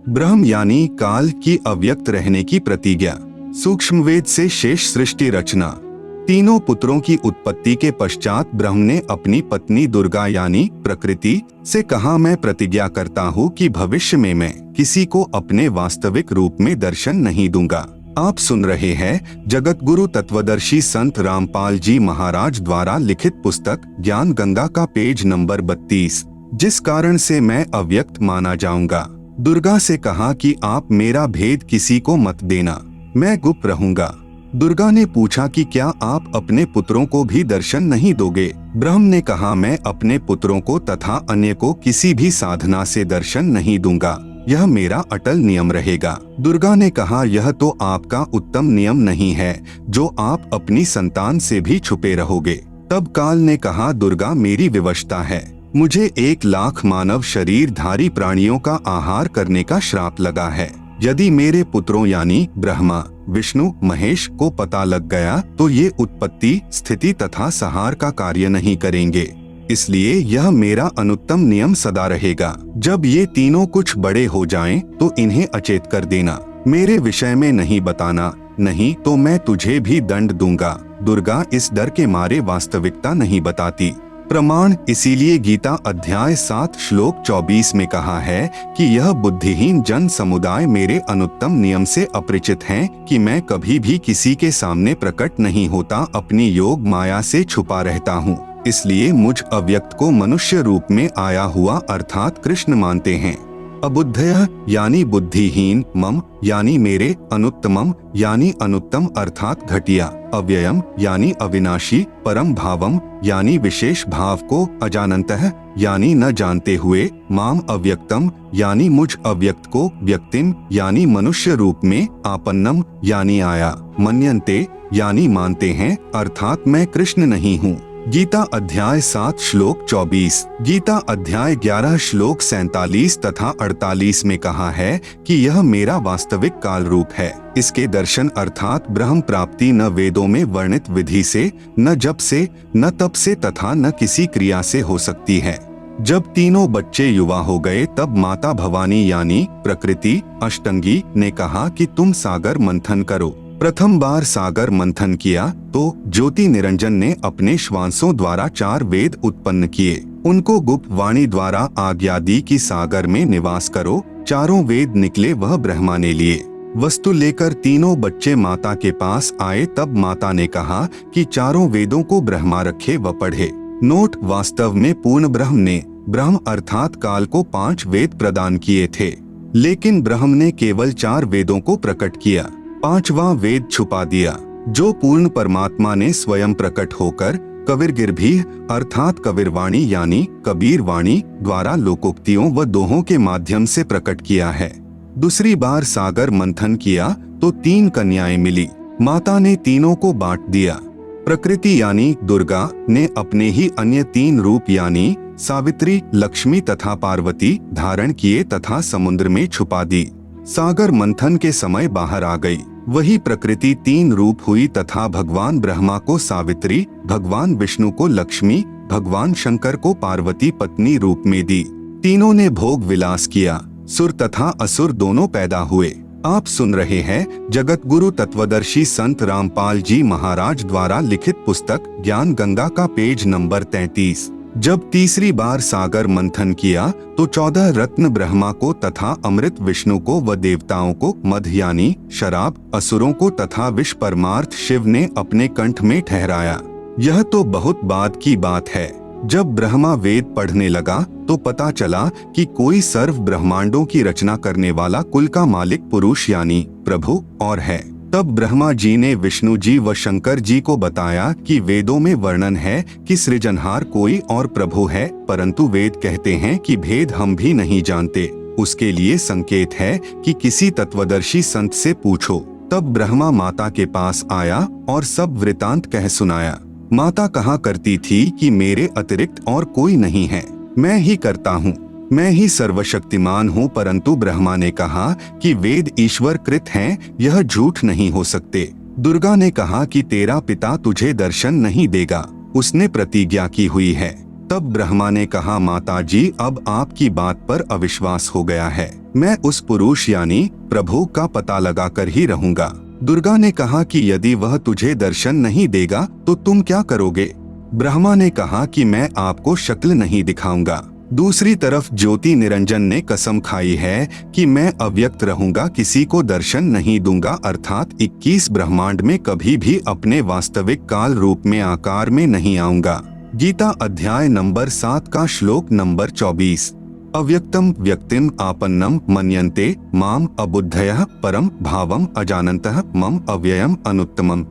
ब्रह्म यानी काल की अव्यक्त रहने की प्रतिज्ञा। सूक्ष्मवेद से शेष सृष्टि रचना। तीनों पुत्रों की उत्पत्ति के पश्चात ब्रह्म ने अपनी पत्नी दुर्गा यानी प्रकृति से कहा, मैं प्रतिज्ञा करता हूँ कि भविष्य में मैं किसी को अपने वास्तविक रूप में दर्शन नहीं दूंगा। आप सुन रहे हैं जगत गुरु तत्वदर्शी संत रामपाल जी महाराज द्वारा लिखित पुस्तक ज्ञान गंगा का पेज नंबर 32। जिस कारण से मैं अव्यक्त माना जाऊंगा। दुर्गा से कहा कि आप मेरा भेद किसी को मत देना, मैं गुप्त रहूंगा। दुर्गा ने पूछा कि क्या आप अपने पुत्रों को भी दर्शन नहीं दोगे? ब्रह्म ने कहा, मैं अपने पुत्रों को तथा अन्य को किसी भी साधना से दर्शन नहीं दूंगा। यह मेरा अटल नियम रहेगा। दुर्गा ने कहा, यह तो आपका उत्तम नियम नहीं है जो आप अपनी संतान से भी छुपे रहोगे। तब काल ने कहा, दुर्गा मेरी विवशता है, मुझे 1,00,000 मानव शरीरधारी प्राणियों का आहार करने का श्राप लगा है। यदि मेरे पुत्रों यानी ब्रह्मा, विष्णु, महेश को पता लग गया तो ये उत्पत्ति, स्थिति तथा संहार का कार्य नहीं करेंगे। इसलिए यह मेरा अनुत्तम नियम सदा रहेगा। जब ये तीनों कुछ बड़े हो जाएं, तो इन्हें अचेत कर देना, मेरे विषय में नहीं बताना, नहीं तो मैं तुझे भी दंड दूंगा। दुर्गा इस डर के मारे वास्तविकता नहीं बताती। प्रमाण, इसीलिए गीता अध्याय 7 श्लोक 24 में कहा है कि यह बुद्धिहीन जन समुदाय मेरे अनुत्तम नियम से अपरिचित हैं कि मैं कभी भी किसी के सामने प्रकट नहीं होता, अपनी योग माया से छुपा रहता हूँ। इसलिए मुझ अव्यक्त को मनुष्य रूप में आया हुआ अर्थात कृष्ण मानते हैं। अबुद्धयः यानी बुद्धिहीन, मम यानी मेरे, अनुत्तमम यानी अनुत्तम अर्थात घटिया, अव्ययम यानी अविनाशी, परम भावम यानी विशेष भाव को, अजानन्तः यानी न जानते हुए, माम अव्यक्तम यानी मुझ अव्यक्त को, व्यक्तिम यानी मनुष्य रूप में, आपन्नम यानी आया, मन्यन्ते यानी मानते हैं अर्थात मैं कृष्ण नहीं हूँ। गीता अध्याय 7 श्लोक 24, गीता अध्याय 11 श्लोक 47 तथा 48 में कहा है कि यह मेरा वास्तविक काल रूप है। इसके दर्शन अर्थात ब्रह्म प्राप्ति न वेदों में वर्णित विधि से, न जप से, न तप से तथा न किसी क्रिया से हो सकती है। जब तीनों बच्चे युवा हो गए तब माता भवानी यानी प्रकृति अष्टंगी ने कहा कि तुम सागर मंथन करो। प्रथम बार सागर मंथन किया तो ज्योति निरंजन ने अपने श्वासों द्वारा 4 वेद उत्पन्न किए। उनको गुप्त वाणी द्वारा आज्ञा दी कि सागर में निवास करो। 4 वेद निकले वह ब्रह्मा ने लिए। वस्तु लेकर तीनों बच्चे माता के पास आए तब माता ने कहा कि 4 वेदों को ब्रह्मा रखे व पढ़े। नोट, वास्तव में पूर्ण ब्रह्म ने ब्रह्म अर्थात काल को 5 वेद प्रदान किए थे, लेकिन ब्रह्म ने केवल 4 वेदों को प्रकट किया, 5वां वेद छुपा दिया, जो पूर्ण परमात्मा ने स्वयं प्रकट होकर कविर्गिर्भीः अर्थात कविरवाणी यानी कबीर वाणी द्वारा लोकोक्तियों व दोहों के माध्यम से प्रकट किया है। दूसरी बार सागर मंथन किया तो 3 कन्याएं मिली। माता ने तीनों को बांट दिया। प्रकृति यानी दुर्गा ने अपने ही अन्य 3 रूप यानी सावित्री, लक्ष्मी तथा पार्वती धारण किए तथा समुद्र में छुपा दी। सागर मंथन के समय बाहर आ गई। वही प्रकृति 3 रूप हुई तथा भगवान ब्रह्मा को सावित्री, भगवान विष्णु को लक्ष्मी, भगवान शंकर को पार्वती पत्नी रूप में दी। तीनों ने भोग विलास किया। सुर तथा असुर दोनों पैदा हुए। आप सुन रहे हैं जगत गुरु तत्वदर्शी संत रामपाल जी महाराज द्वारा लिखित पुस्तक ज्ञान गंगा का पेज नंबर 33। जब तीसरी बार सागर मंथन किया तो 14 रत्न ब्रह्मा को तथा अमृत विष्णु को व देवताओं को, मध यानी शराब असुरों को तथा विष परमार्थ शिव ने अपने कंठ में ठहराया। यह तो बहुत बाद की बात है। जब ब्रह्मा वेद पढ़ने लगा तो पता चला कि कोई सर्व ब्रह्मांडों की रचना करने वाला कुल का मालिक पुरुष यानी प्रभु और है। तब ब्रह्मा जी ने विष्णु जी व शंकर जी को बताया कि वेदों में वर्णन है कि सृजनहार कोई और प्रभु है, परंतु वेद कहते हैं कि भेद हम भी नहीं जानते। उसके लिए संकेत है कि किसी तत्वदर्शी संत से पूछो। तब ब्रह्मा माता के पास आया और सब वृतांत कह सुनाया। माता कहा करती थी कि मेरे अतिरिक्त और कोई नहीं है, मैं ही करता हूँ, मैं ही सर्वशक्तिमान हूँ। परंतु ब्रह्मा ने कहा कि वेद ईश्वर कृत हैं, यह झूठ नहीं हो सकते। दुर्गा ने कहा कि तेरा पिता तुझे दर्शन नहीं देगा, उसने प्रतिज्ञा की हुई है। तब ब्रह्मा ने कहा, माता जी अब आपकी बात पर अविश्वास हो गया है, मैं उस पुरुष यानी प्रभु का पता लगाकर ही रहूंगा। दुर्गा ने कहा कि यदि वह तुझे दर्शन नहीं देगा तो तुम क्या करोगे? ब्रह्मा ने कहा कि मैं आपको शक्ल नहीं दिखाऊंगा। दूसरी तरफ ज्योति निरंजन ने कसम खाई है कि मैं अव्यक्त रहूंगा, किसी को दर्शन नहीं दूंगा, अर्थात 21 ब्रह्मांड में कभी भी अपने वास्तविक काल रूप में आकार में नहीं आऊंगा। गीता अध्याय नंबर 7 का श्लोक नंबर 24। अव्यक्तम व्यक्तिम आपन्नम मन्यन्ते माम अबुद्धयः परम भावम अजानन्तः मम अव्ययम अनुत्तमम।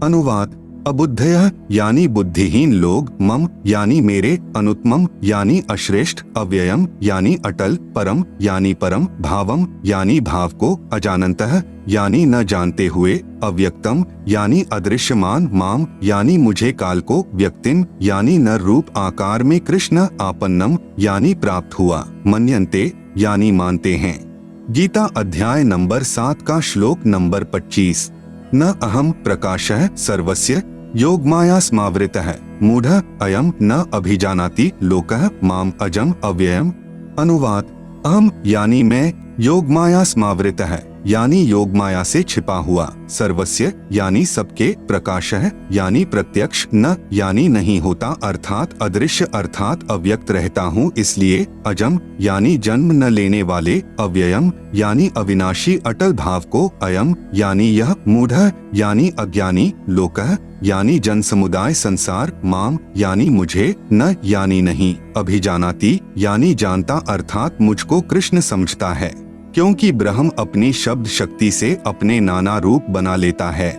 अनुवाद, अबुद्धयः यानी बुद्धिहीन लोग, मम यानी मेरे, अनुत्तमम यानी अश्रेष्ठ, अव्ययम यानी अटल, परम यानी परम, भावम यानी भाव को, अजानन्तः यानी न जानते हुए, अव्यक्तम यानी अदृश्यमान, माम यानी मुझे, काल को, व्यक्तिम यानी नर रूप आकार में, कृष्ण आपन्नम यानी प्राप्त हुआ, मन्यन्ते यानी मानते हैं। गीता अध्याय नंबर 7 का श्लोक नंबर 25। न अहम प्रकाशः सर्वस्य योगमाया स्मावृतः मूढ़ः अयम न अभिजानाति लोकः माम अजम अव्ययम। अनुवाद: अहम यानी मैं, योगमाया स्मावृतः यानी योगमाया से छिपा हुआ, सर्वस्य यानी सबके, प्रकाशः यानी प्रत्यक्ष, न यानी नहीं होता अर्थात अदृश्य अर्थात अव्यक्त रहता हूँ इसलिए, अजम यानी जन्म न लेने वाले, अव्ययम यानी अविनाशी अटल भाव को, अयम यानी यह, मूढ़ः यानी अज्ञानी, लोकः यानी जन समुदाय संसार, माम यानी मुझे, न यानी नहीं, अभिजानाति यानी जानता अर्थात मुझको कृष्ण समझता है, क्योंकि ब्रह्म अपनी शब्द शक्ति से अपने नाना रूप बना लेता है।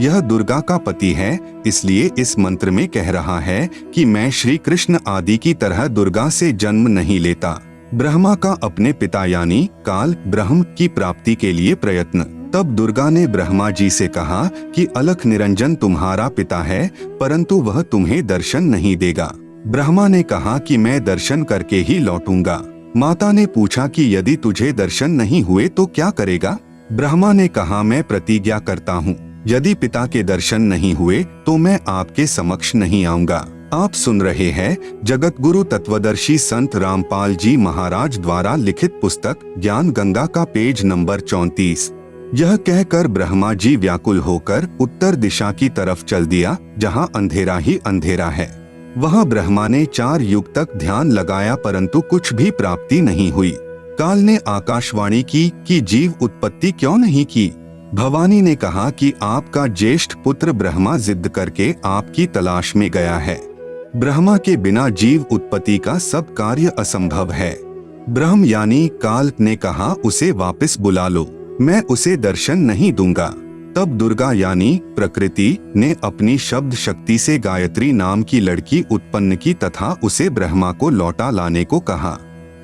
यह दुर्गा का पति है, इसलिए इस मंत्र में कह रहा है कि मैं श्री कृष्ण आदि की तरह दुर्गा से जन्म नहीं लेता। ब्रह्मा का अपने पिता यानी काल ब्रह्म की प्राप्ति के लिए प्रयत्न। तब दुर्गा ने ब्रह्मा जी से कहा कि अलख निरंजन तुम्हारा पिता है, परंतु वह तुम्हें दर्शन नहीं देगा। ब्रह्मा ने कहा कि मैं दर्शन करके ही लौटूंगा। माता ने पूछा कि यदि तुझे दर्शन नहीं हुए तो क्या करेगा? ब्रह्मा ने कहा मैं प्रतिज्ञा करता हूँ, यदि पिता के दर्शन नहीं हुए तो मैं आपके समक्ष नहीं आऊंगा। आप सुन रहे हैं जगत गुरु तत्वदर्शी संत रामपाल जी महाराज द्वारा लिखित पुस्तक ज्ञान गंगा का पेज नंबर 34। यह कहकर ब्रह्मा जी व्याकुल होकर उत्तर दिशा की तरफ चल दिया, जहाँ अंधेरा ही अंधेरा है। वहाँ ब्रह्मा ने 4 युग तक ध्यान लगाया परंतु कुछ भी प्राप्ति नहीं हुई। काल ने आकाशवाणी की कि जीव उत्पत्ति क्यों नहीं की। भवानी ने कहा कि आपका ज्येष्ठ पुत्र ब्रह्मा जिद करके आपकी तलाश में गया है। ब्रह्मा के बिना जीव उत्पत्ति का सब कार्य असंभव है। ब्रह्म यानी काल ने कहा उसे वापस बुला लो, मैं उसे दर्शन नहीं दूंगा। तब दुर्गा यानी प्रकृति ने अपनी शब्द शक्ति से गायत्री नाम की लड़की उत्पन्न की तथा उसे ब्रह्मा को लौटा लाने को कहा।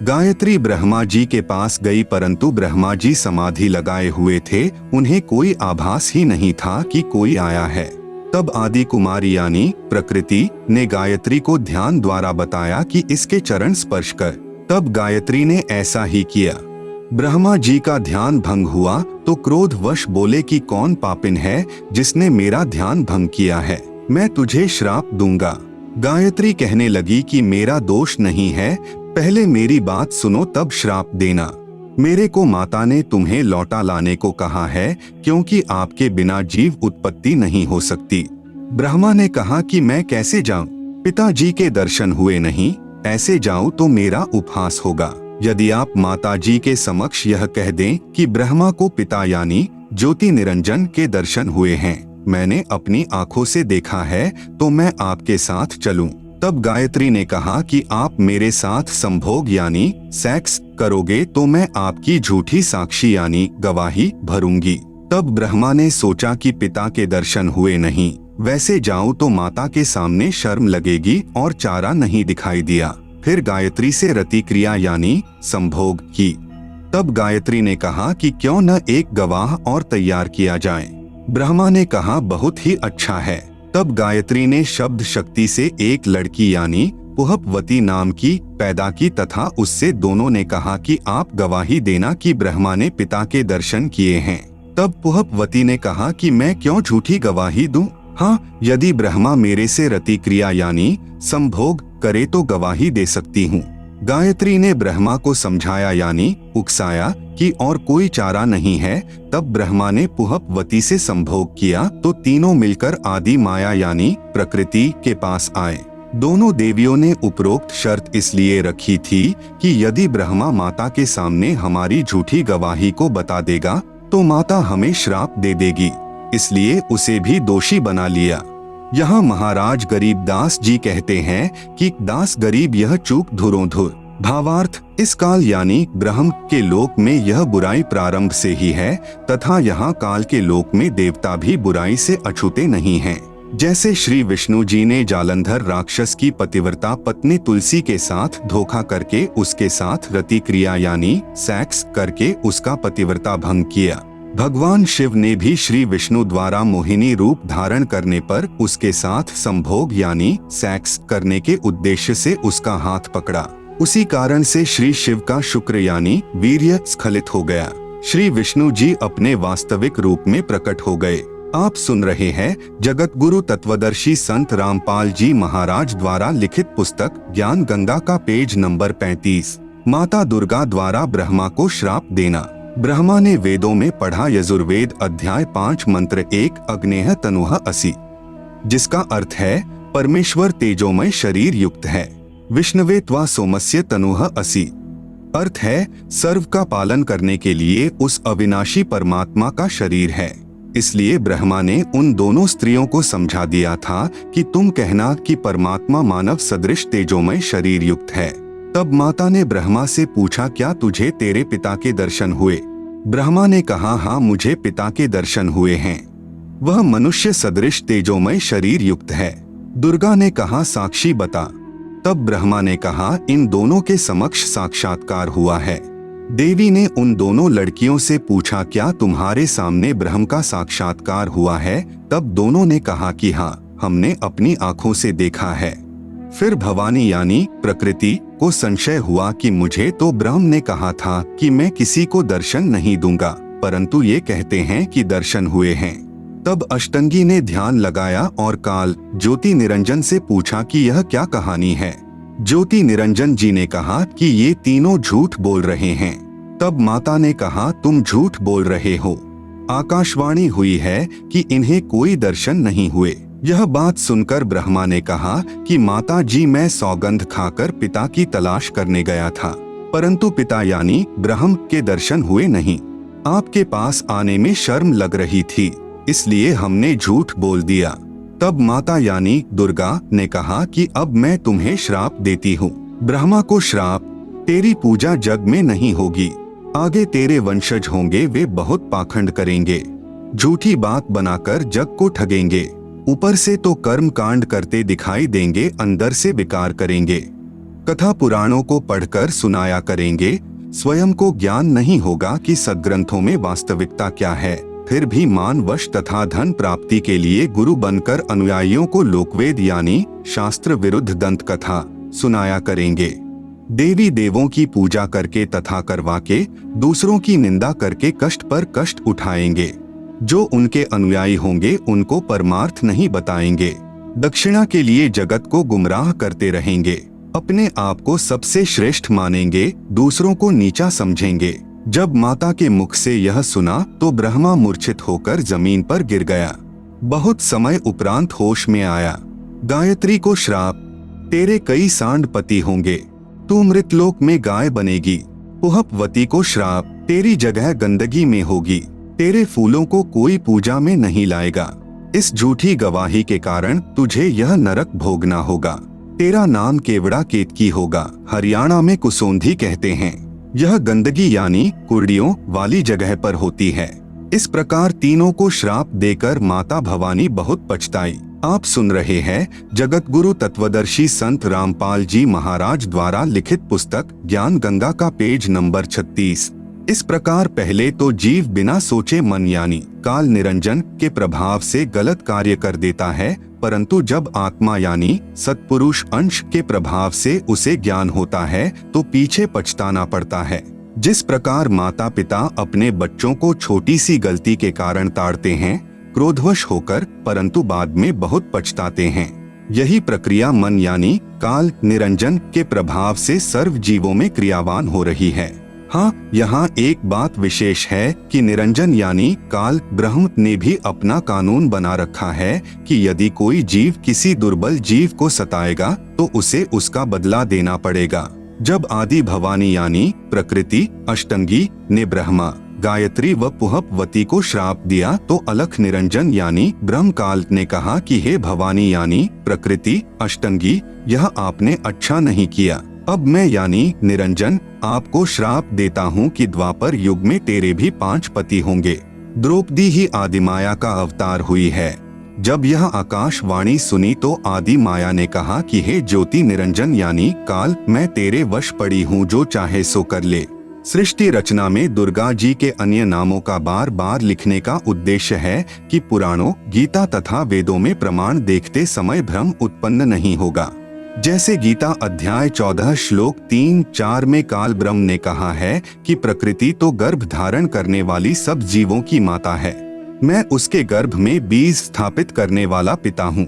गायत्री ब्रह्मा जी के पास गई परंतु ब्रह्मा जी समाधि लगाए हुए थे, उन्हें कोई आभास ही नहीं था कि कोई आया है। तब आदि कुमारी यानी प्रकृति ने गायत्री को ध्यान द्वारा बताया कि इसके चरण स्पर्श कर। तब गायत्री ने ऐसा ही किया। ब्रह्मा जी का ध्यान भंग हुआ तो क्रोधवश बोले कि कौन पापिन है जिसने मेरा ध्यान भंग किया है, मैं तुझे श्राप दूंगा। गायत्री कहने लगी कि मेरा दोष नहीं है, पहले मेरी बात सुनो तब श्राप देना। मेरे को माता ने तुम्हें लौटा लाने को कहा है, क्योंकि आपके बिना जीव उत्पत्ति नहीं हो सकती। ब्रह्मा ने कहा कि मैं कैसे जाऊं, पिताजी के दर्शन हुए नहीं, ऐसे जाऊं तो मेरा उपहास होगा। यदि आप माता जी के समक्ष यह कह दें कि ब्रह्मा को पिता यानी ज्योति निरंजन के दर्शन हुए हैं, मैंने अपनी आंखों से देखा है, तो मैं आपके साथ चलूं। तब गायत्री ने कहा कि आप मेरे साथ संभोग यानी सेक्स करोगे तो मैं आपकी झूठी साक्षी यानी गवाही भरूंगी। तब ब्रह्मा ने सोचा कि पिता के दर्शन हुए नहीं, वैसे जाऊं तो माता के सामने शर्म लगेगी और चारा नहीं दिखाई दिया। फिर गायत्री से रति क्रिया यानी संभोग की। तब गायत्री ने कहा कि क्यों न एक गवाह और तैयार किया जाए। ब्रह्मा ने कहा बहुत ही अच्छा है। तब गायत्री ने शब्द शक्ति से एक लड़की यानी पुहपवती नाम की पैदा की तथा उससे दोनों ने कहा कि आप गवाही देना कि ब्रह्मा ने पिता के दर्शन किए हैं। तब पुहपवती ने कहा कि मैं क्यों झूठी गवाही दूं? हाँ, यदि ब्रह्मा मेरे से रति क्रिया यानी संभोग करे तो गवाही दे सकती हूँ। गायत्री ने ब्रह्मा को समझाया यानी उकसाया कि और कोई चारा नहीं है। तब ब्रह्मा ने पुहपवती से संभोग किया तो तीनों मिलकर आदि माया यानी प्रकृति के पास आए। दोनों देवियों ने उपरोक्त शर्त इसलिए रखी थी कि यदि ब्रह्मा माता के सामने हमारी झूठी गवाही को बता देगा तो माता हमें श्राप दे देगी, इसलिए उसे भी दोषी बना लिया। यहाँ महाराज गरीब दास जी कहते हैं कि दास गरीब यह चूक धुरोधुर। भावार्थ, इस काल यानी ब्रह्म के लोक में यह बुराई प्रारंभ से ही है तथा यहाँ काल के लोक में देवता भी बुराई से अछूते नहीं हैं। जैसे श्री विष्णु जी ने जालंधर राक्षस की पतिव्रता पत्नी तुलसी के साथ धोखा करके उसके साथ रति क्रिया यानी सेक्स करके उसका पतिव्रता भंग किया, भगवान शिव ने भी श्री विष्णु द्वारा मोहिनी रूप धारण करने पर उसके साथ संभोग यानी सेक्स करने के उद्देश्य से उसका हाथ पकड़ा। उसी कारण से श्री शिव का शुक्र यानी वीर्य स्खलित हो गया। श्री विष्णु जी अपने वास्तविक रूप में प्रकट हो गए। आप सुन रहे हैं जगत गुरु तत्वदर्शी संत रामपाल जी महाराज द्वारा लिखित पुस्तक ज्ञान गंगा का पेज नंबर 35। माता दुर्गा द्वारा ब्रह्मा को श्राप देना। ब्रह्मा ने वेदों में पढ़ा यजुर्वेद अध्याय 5 मंत्र 1 अग्नेह तनुह असि, जिसका अर्थ है परमेश्वर तेजोमय शरीर युक्त है। विष्णवे त्वा सोमस्य तनुह असि, अर्थ है सर्व का पालन करने के लिए उस अविनाशी परमात्मा का शरीर है। इसलिए ब्रह्मा ने उन दोनों स्त्रियों को समझा दिया था कि तुम कहना कि परमात्मा मानव सदृश तेजोमय शरीर युक्त है। तब माता ने ब्रह्मा से पूछा, क्या तुझे तेरे पिता के दर्शन हुए? ब्रह्मा ने कहा, हाँ मुझे पिता के दर्शन हुए हैं, वह मनुष्य सदृश तेजोमय शरीर युक्त है। दुर्गा ने कहा, साक्षी बता। तब ब्रह्मा ने कहा, इन दोनों के समक्ष साक्षात्कार हुआ है। देवी ने उन दोनों लड़कियों से पूछा, क्या तुम्हारे सामने ब्रह्म का साक्षात्कार हुआ है? तब दोनों ने कहा कि हाँ, हमने अपनी आंखों से देखा है। फिर भवानी यानी प्रकृति को संशय हुआ कि मुझे तो ब्रह्म ने कहा था कि मैं किसी को दर्शन नहीं दूंगा, परंतु ये कहते हैं कि दर्शन हुए हैं। तब अष्टंगी ने ध्यान लगाया और काल ज्योति निरंजन से पूछा कि यह क्या कहानी है। ज्योति निरंजन जी ने कहा कि ये तीनों झूठ बोल रहे हैं। तब माता ने कहा, तुम झूठ बोल रहे हो। आकाशवाणी हुई है कि इन्हें कोई दर्शन नहीं हुए। यह बात सुनकर ब्रह्मा ने कहा कि माता जी, मैं सौगंध खाकर पिता की तलाश करने गया था, परंतु पिता यानी ब्रह्म के दर्शन हुए नहीं। आपके पास आने में शर्म लग रही थी, इसलिए हमने झूठ बोल दिया। तब माता यानी दुर्गा ने कहा कि अब मैं तुम्हें श्राप देती हूँ। ब्रह्मा को श्राप, तेरी पूजा जग में नहीं होगी। आगे तेरे वंशज होंगे, वे बहुत पाखंड करेंगे, झूठी बात बनाकर जग को ठगेंगे। ऊपर से तो कर्म कांड करते दिखाई देंगे, अंदर से विकार करेंगे। कथा पुराणों को पढ़कर सुनाया करेंगे, स्वयं को ज्ञान नहीं होगा कि सद्ग्रंथों में वास्तविकता क्या है। फिर भी मानवश तथा धन प्राप्ति के लिए गुरु बनकर अनुयायियों को लोकवेद यानी शास्त्र विरुद्ध दंत कथा सुनाया करेंगे। देवी देवों की पूजा करके तथा करवा के दूसरों की निंदा करके कष्ट पर कष्ट उठाएंगे। जो उनके अनुयायी होंगे उनको परमार्थ नहीं बताएंगे, दक्षिणा के लिए जगत को गुमराह करते रहेंगे। अपने आप को सबसे श्रेष्ठ मानेंगे, दूसरों को नीचा समझेंगे। जब माता के मुख से यह सुना तो ब्रह्मा मूर्छित होकर जमीन पर गिर गया। बहुत समय उपरांत होश में आया। गायत्री को श्राप, तेरे कई सांड पति होंगे, तू मृतलोक में गाय बनेगी। पुहपवती को श्राप, तेरी जगह गंदगी में होगी, तेरे फूलों को कोई पूजा में नहीं लाएगा। इस झूठी गवाही के कारण तुझे यह नरक भोगना होगा। तेरा नाम केवड़ा केतकी होगा, हरियाणा में कुसोंधी कहते हैं। यह गंदगी यानी कुर्डियों वाली जगह पर होती है। इस प्रकार तीनों को श्राप देकर माता भवानी बहुत पछताई। आप सुन रहे हैं जगत गुरु तत्वदर्शी संत रामपाल जी महाराज द्वारा लिखित पुस्तक ज्ञान गंगा का पेज नंबर 36। इस प्रकार पहले तो जीव बिना सोचे मन यानी काल निरंजन के प्रभाव से गलत कार्य कर देता है, परंतु जब आत्मा यानी सत्पुरुष अंश के प्रभाव से उसे ज्ञान होता है तो पीछे पछताना पड़ता है। जिस प्रकार माता पिता अपने बच्चों को छोटी सी गलती के कारण ताड़ते हैं क्रोधवश होकर, परंतु बाद में बहुत पछताते हैं, यही प्रक्रिया मन यानी काल निरंजन के प्रभाव से सर्व जीवों में क्रियावान हो रही है। हाँ, यहाँ एक बात विशेष है कि निरंजन यानी काल ब्रह्म ने भी अपना कानून बना रखा है कि यदि कोई जीव किसी दुर्बल जीव को सताएगा तो उसे उसका बदला देना पड़ेगा। जब आदि भवानी यानी प्रकृति अष्टंगी ने ब्रह्मा गायत्री व पुहपवती को श्राप दिया तो अलख निरंजन यानी ब्रह्मकाल ने कहा कि हे भवानी यानी प्रकृति अष्टंगी, यह आपने अच्छा नहीं किया। अब मैं यानी निरंजन आपको श्राप देता हूँ कि द्वापर युग में तेरे भी 5 पति होंगे। द्रौपदी ही आदिमाया का अवतार हुई है। जब यह आकाशवाणी सुनी तो आदि माया ने कहा कि हे ज्योति निरंजन यानी काल, मैं तेरे वश पड़ी हूँ, जो चाहे सो कर ले। सृष्टि रचना में दुर्गा जी के अन्य नामों का बार बार लिखने का उद्देश्य है कि पुराणों, गीता तथा वेदों में प्रमाण देखते समय भ्रम उत्पन्न नहीं होगा। जैसे गीता अध्याय 14 श्लोक 3-4 में काल ब्रह्म ने कहा है कि प्रकृति तो गर्भ धारण करने वाली सब जीवों की माता है, मैं उसके गर्भ में बीज स्थापित करने वाला पिता हूँ।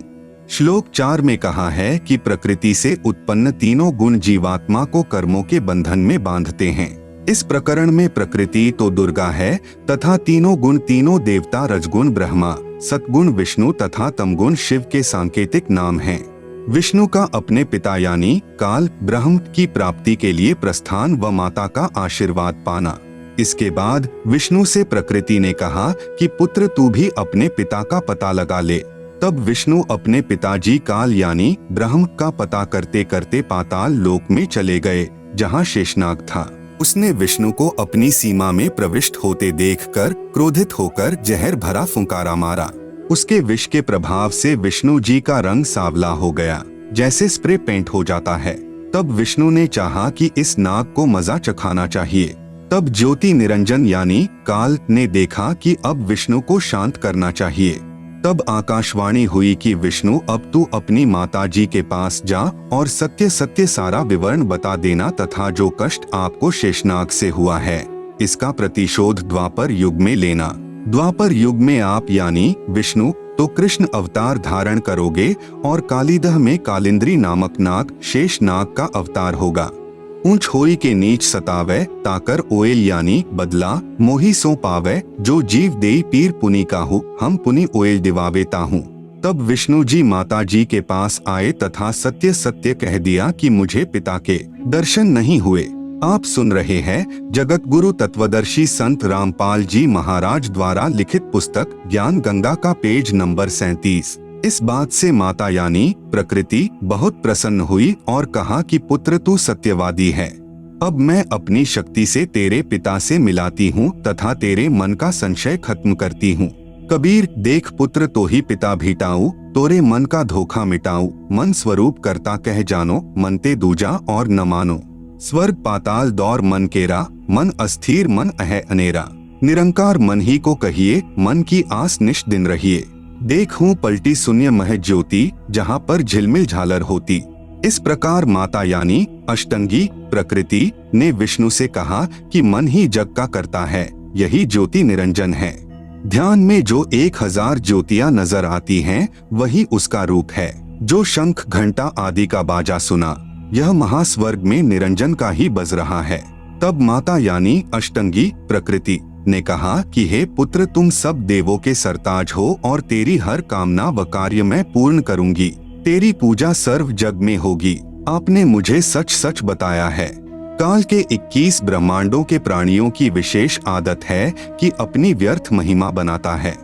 श्लोक 4 में कहा है कि प्रकृति से उत्पन्न तीनों गुण जीवात्मा को कर्मों के बंधन में बांधते हैं। इस प्रकरण में प्रकृति तो दुर्गा है तथा तीनों गुण तीनों देवता रजगुण ब्रह्मा, सतगुण विष्णु तथा तमगुण शिव के सांकेतिक नाम हैं। विष्णु का अपने पिता यानी काल ब्रह्म की प्राप्ति के लिए प्रस्थान व माता का आशीर्वाद पाना। इसके बाद विष्णु से प्रकृति ने कहा कि पुत्र तू भी अपने पिता का पता लगा ले। तब विष्णु अपने पिताजी काल यानी ब्रह्म का पता करते करते पाताल लोक में चले गए, जहाँ शेषनाग था। उसने विष्णु को अपनी सीमा में प्रविष्ट होते देखकर क्रोधित होकर जहर भरा फुंकारा मारा। उसके विष के प्रभाव से विष्णु जी का रंग सांवला हो गया, जैसे स्प्रे पेंट हो जाता है। तब विष्णु ने चाहा कि इस नाग को मजा चखाना चाहिए। तब ज्योति निरंजन यानी काल ने देखा कि अब विष्णु को शांत करना चाहिए। तब आकाशवाणी हुई कि विष्णु, अब तू अपनी माता जी के पास जा और सत्य सत्य सारा विवरण बता देना तथा जो कष्ट आपको शेषनाग से हुआ है, इसका प्रतिशोध द्वापर युग में लेना। द्वापर युग में आप यानी विष्णु तो कृष्ण अवतार धारण करोगे और कालीदह में कालिंद्री नामक नाग शेषनाग का अवतार होगा। ऊंच होई के नीच सतावे, ताकर ओयल यानी बदला, मोही सो पावे, जो जीव देई पीर पुनि काहू, हम पुनि ओयल दिवावे ताहू। तब विष्णु जी माता जी के पास आए तथा सत्य सत्य कह दिया कि मुझे पिता के दर्शन नहीं हुए। आप सुन रहे हैं जगत गुरु तत्वदर्शी संत रामपाल जी महाराज द्वारा लिखित पुस्तक ज्ञान गंगा का पेज नंबर 37। इस बात से माता यानी प्रकृति बहुत प्रसन्न हुई और कहा कि पुत्र तू सत्यवादी है। अब मैं अपनी शक्ति से तेरे पिता से मिलाती हूँ तथा तेरे मन का संशय खत्म करती हूँ। कबीर देख पुत्र तो ही पिता भीटाऊ, तोरे मन का धोखा मिटाऊ, मन स्वरूप करता कह जानो, मनते दूजा और न मानो। स्वर्ग पाताल दौर मन केरा, मन अस्थिर मन अह अनेरा, निरंकार मन ही को कहिए, मन की आस निश दिन रहिए। देखूं पलटी शून्य मह ज्योति, जहाँ पर झिलमिल झालर होती। इस प्रकार माता यानी अष्टंगी प्रकृति ने विष्णु से कहा कि मन ही जग का करता है, यही ज्योति निरंजन है। ध्यान में जो 1000 ज्योतियां नजर आती हैं, वही उसका रूप है। जो शंख घंटा आदि का बाजा सुना, यह महास्वर्ग में निरंजन का ही बज रहा है। तब माता यानी अष्टंगी प्रकृति ने कहा कि हे पुत्र, तुम सब देवों के सरताज हो और तेरी हर कामना व कार्य मैं पूर्ण करूंगी। तेरी पूजा सर्व जग में होगी। आपने मुझे सच सच बताया है। काल के 21 ब्रह्मांडों के प्राणियों की विशेष आदत है कि अपनी व्यर्थ महिमा बनाता है।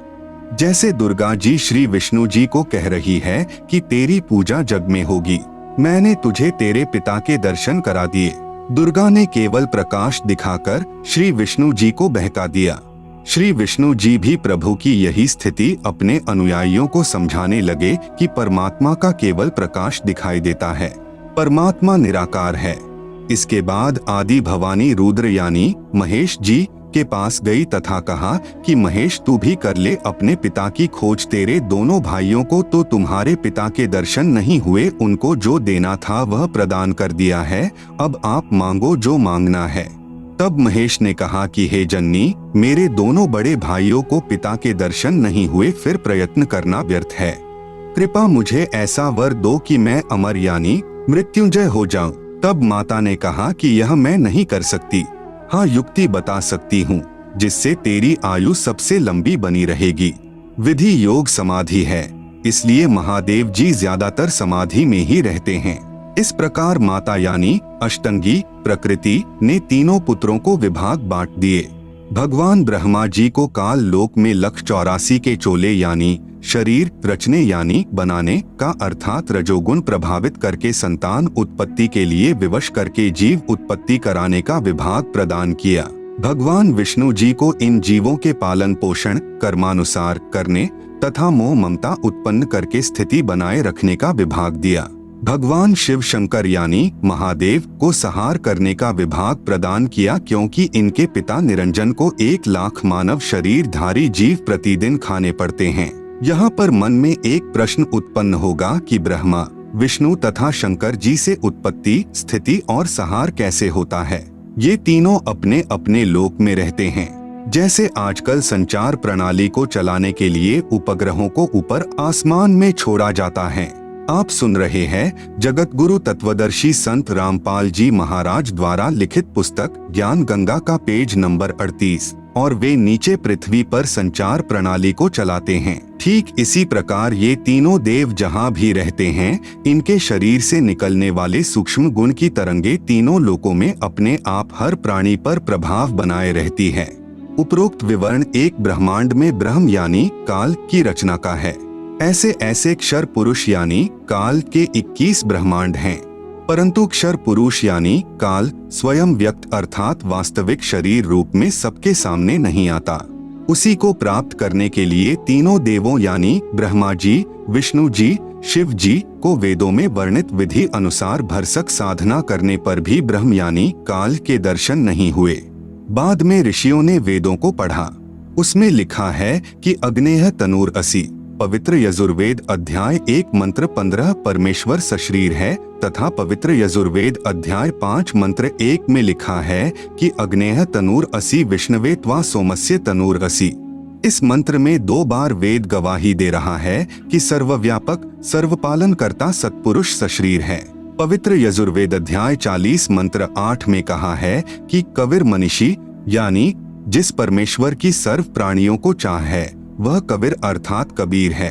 जैसे दुर्गा जी श्री विष्णु जी को कह रही है कि तेरी पूजा जग में होगी, मैंने तुझे तेरे पिता के दर्शन करा दिए। दुर्गा ने केवल प्रकाश दिखाकर श्री विष्णु जी को बहका दिया। श्री विष्णु जी भी प्रभु की यही स्थिति अपने अनुयायियों को समझाने लगे कि परमात्मा का केवल प्रकाश दिखाई देता है, परमात्मा निराकार है। इसके बाद आदि भवानी रुद्र यानी महेश जी के पास गई तथा कहा कि महेश तू भी कर ले अपने पिता की खोज। तेरे दोनों भाइयों को तो तुम्हारे पिता के दर्शन नहीं हुए, उनको जो देना था वह प्रदान कर दिया है, अब आप मांगो जो मांगना है। तब महेश ने कहा कि हे जननी, मेरे दोनों बड़े भाइयों को पिता के दर्शन नहीं हुए, फिर प्रयत्न करना व्यर्थ है। कृपा मुझे ऐसा वर दो कि मैं अमर यानी मृत्युंजय हो जाऊं। तब माता ने कहा कि यह मैं नहीं कर सकती, हाँ युक्ति बता सकती हूँ जिससे तेरी आयु सबसे लंबी बनी रहेगी। विधि योग समाधि है, इसलिए महादेव जी ज्यादातर समाधि में ही रहते हैं। इस प्रकार माता यानी अष्टंगी प्रकृति ने तीनों पुत्रों को विभाग बांट दिए। भगवान ब्रह्मा जी को काल लोक में 184 के चोले यानी शरीर रचने यानी बनाने का अर्थात रजोगुण प्रभावित करके संतान उत्पत्ति के लिए विवश करके जीव उत्पत्ति कराने का विभाग प्रदान किया। भगवान विष्णु जी को इन जीवों के पालन पोषण कर्मानुसार करने तथा मोह ममता उत्पन्न करके स्थिति बनाए रखने का विभाग दिया। भगवान शिव शंकर यानी महादेव को संहार करने का विभाग प्रदान किया, क्योंकि इनके पिता निरंजन को 1 लाख मानव शरीरधारी जीव प्रतिदिन खाने पड़ते हैं। यहाँ पर मन में एक प्रश्न उत्पन्न होगा कि ब्रह्मा, विष्णु तथा शंकर जी से उत्पत्ति, स्थिति और संहार कैसे होता है? ये तीनों अपने अपने लोक में रहते हैं। जैसे आजकल संचार प्रणाली को चलाने के लिए उपग्रहों को ऊपर आसमान में छोड़ा जाता है। आप सुन रहे हैं जगत गुरु तत्वदर्शी संत रामपाल जी महाराज द्वारा लिखित पुस्तक ज्ञान गंगा का पेज नंबर 38, और वे नीचे पृथ्वी पर संचार प्रणाली को चलाते हैं। ठीक इसी प्रकार ये तीनों देव जहाँ भी रहते हैं, इनके शरीर से निकलने वाले सूक्ष्म गुण की तरंगे तीनों लोकों में अपने आप हर प्राणी पर प्रभाव बनाए रहती है। उपरोक्त विवरण एक ब्रह्मांड में ब्रह्म यानी काल की रचना का है। ऐसे ऐसे क्षर पुरुष यानी काल के 21 ब्रह्मांड हैं, परंतु क्षर पुरुष यानी काल स्वयं व्यक्त अर्थात वास्तविक शरीर रूप में सबके सामने नहीं आता। उसी को प्राप्त करने के लिए तीनों देवों यानी ब्रह्मा जी, विष्णु जी, शिव जी को वेदों में वर्णित विधि अनुसार भरसक साधना करने पर भी ब्रह्म यानी काल के दर्शन नहीं हुए। बाद में ऋषियों ने वेदों को पढ़ा। उसमें लिखा है कि अग्नेय तनूर असि, पवित्र यजुर्वेद अध्याय 1 मंत्र 15 परमेश्वर सशरीर है, तथा पवित्र यजुर्वेद अध्याय 5 मंत्र 1 में लिखा है कि अग्नेय तनूर असि विष्णवे त्वा सोमस्य तनूर असि। इस मंत्र में 2 बार वेद गवाही दे रहा है कि सर्वव्यापक सर्वपालन करता सत्पुरुष सशरीर है। पवित्र यजुर्वेद अध्याय 40 मंत्र 8 में कहा है कि कविर मनीषी यानी जिस परमेश्वर की सर्व प्राणियों को चाह है वह कबीर अर्थात कबीर है।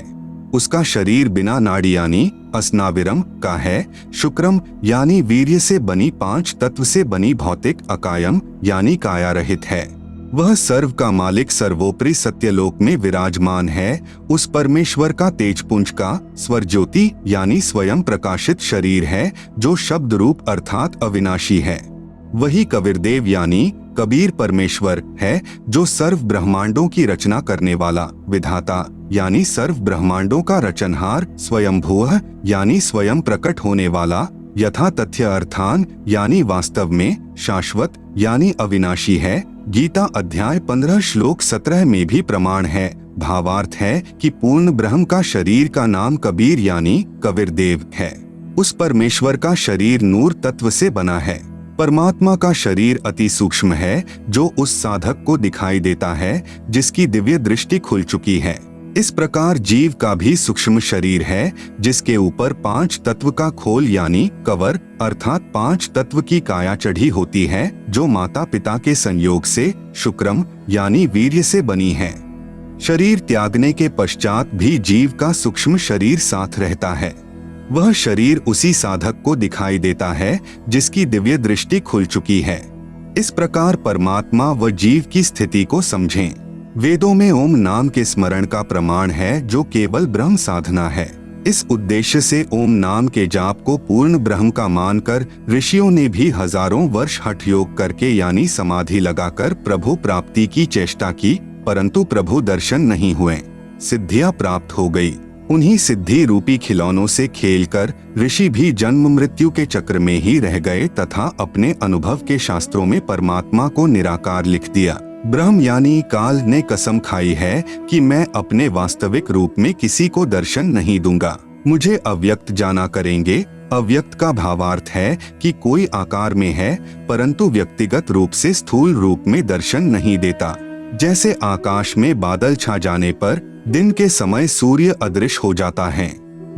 उसका शरीर बिना नाड़ी यानी अस्नाविरम का है। शुक्रम यानी वीर्य से बनी 5 तत्व से बनी भौतिक अकायम यानी काया रहित है। वह सर्व का मालिक सर्वोपरि सत्यलोक में विराजमान है। उस परमेश्वर का तेजपुंज का स्वर ज्योति यानी स्वयं प्रकाशित शरीर है, जो शब्द रूप अर्थात अविनाशी है। वही कबीरदेव यानी कबीर परमेश्वर है, जो सर्व ब्रह्मांडों की रचना करने वाला विधाता यानी सर्व ब्रह्मांडों का रचनहार, स्वयंभूः यानी स्वयं प्रकट होने वाला, यथा तथ्य अर्थान यानी वास्तव में, शाश्वत यानी अविनाशी है। गीता अध्याय 15 श्लोक 17 में भी प्रमाण है। भावार्थ है कि पूर्ण ब्रह्म का शरीर का नाम कबीर यानी कबीरदेव है। उस परमेश्वर का शरीर नूर तत्व से बना है। परमात्मा का शरीर अति सूक्ष्म है, जो उस साधक को दिखाई देता है जिसकी दिव्य दृष्टि खुल चुकी है। इस प्रकार जीव का भी सूक्ष्म शरीर है, जिसके ऊपर 5 तत्व का खोल यानी कवर अर्थात 5 तत्व की काया चढ़ी होती है, जो माता पिता के संयोग से शुक्रम यानी वीर्य से बनी है। शरीर त्यागने के पश्चात भी जीव का सूक्ष्म शरीर साथ रहता है। वह शरीर उसी साधक को दिखाई देता है जिसकी दिव्य दृष्टि खुल चुकी है। इस प्रकार परमात्मा व जीव की स्थिति को समझें। वेदों में ओम नाम के स्मरण का प्रमाण है, जो केवल ब्रह्म साधना है। इस उद्देश्य से ओम नाम के जाप को पूर्ण ब्रह्म का मानकर ऋषियों ने भी हजारों वर्ष हठ योग करके यानी समाधि लगाकर प्रभु प्राप्ति की चेष्टा की, परंतु प्रभु दर्शन नहीं हुए। सिद्धियां प्राप्त हो गई। उन्हीं सिद्धि रूपी खिलौनों से खेलकर ऋषि भी जन्म मृत्यु के चक्र में ही रह गए तथा अपने अनुभव के शास्त्रों में परमात्मा को निराकार लिख दिया। ब्रह्म यानी काल ने कसम खाई है कि मैं अपने वास्तविक रूप में किसी को दर्शन नहीं दूंगा, मुझे अव्यक्त जाना करेंगे। अव्यक्त का भावार्थ है कि कोई आकार में है परंतु व्यक्तिगत रूप से स्थूल रूप में दर्शन नहीं देता। जैसे आकाश में बादल छा जाने पर दिन के समय सूर्य अदृश्य हो जाता है,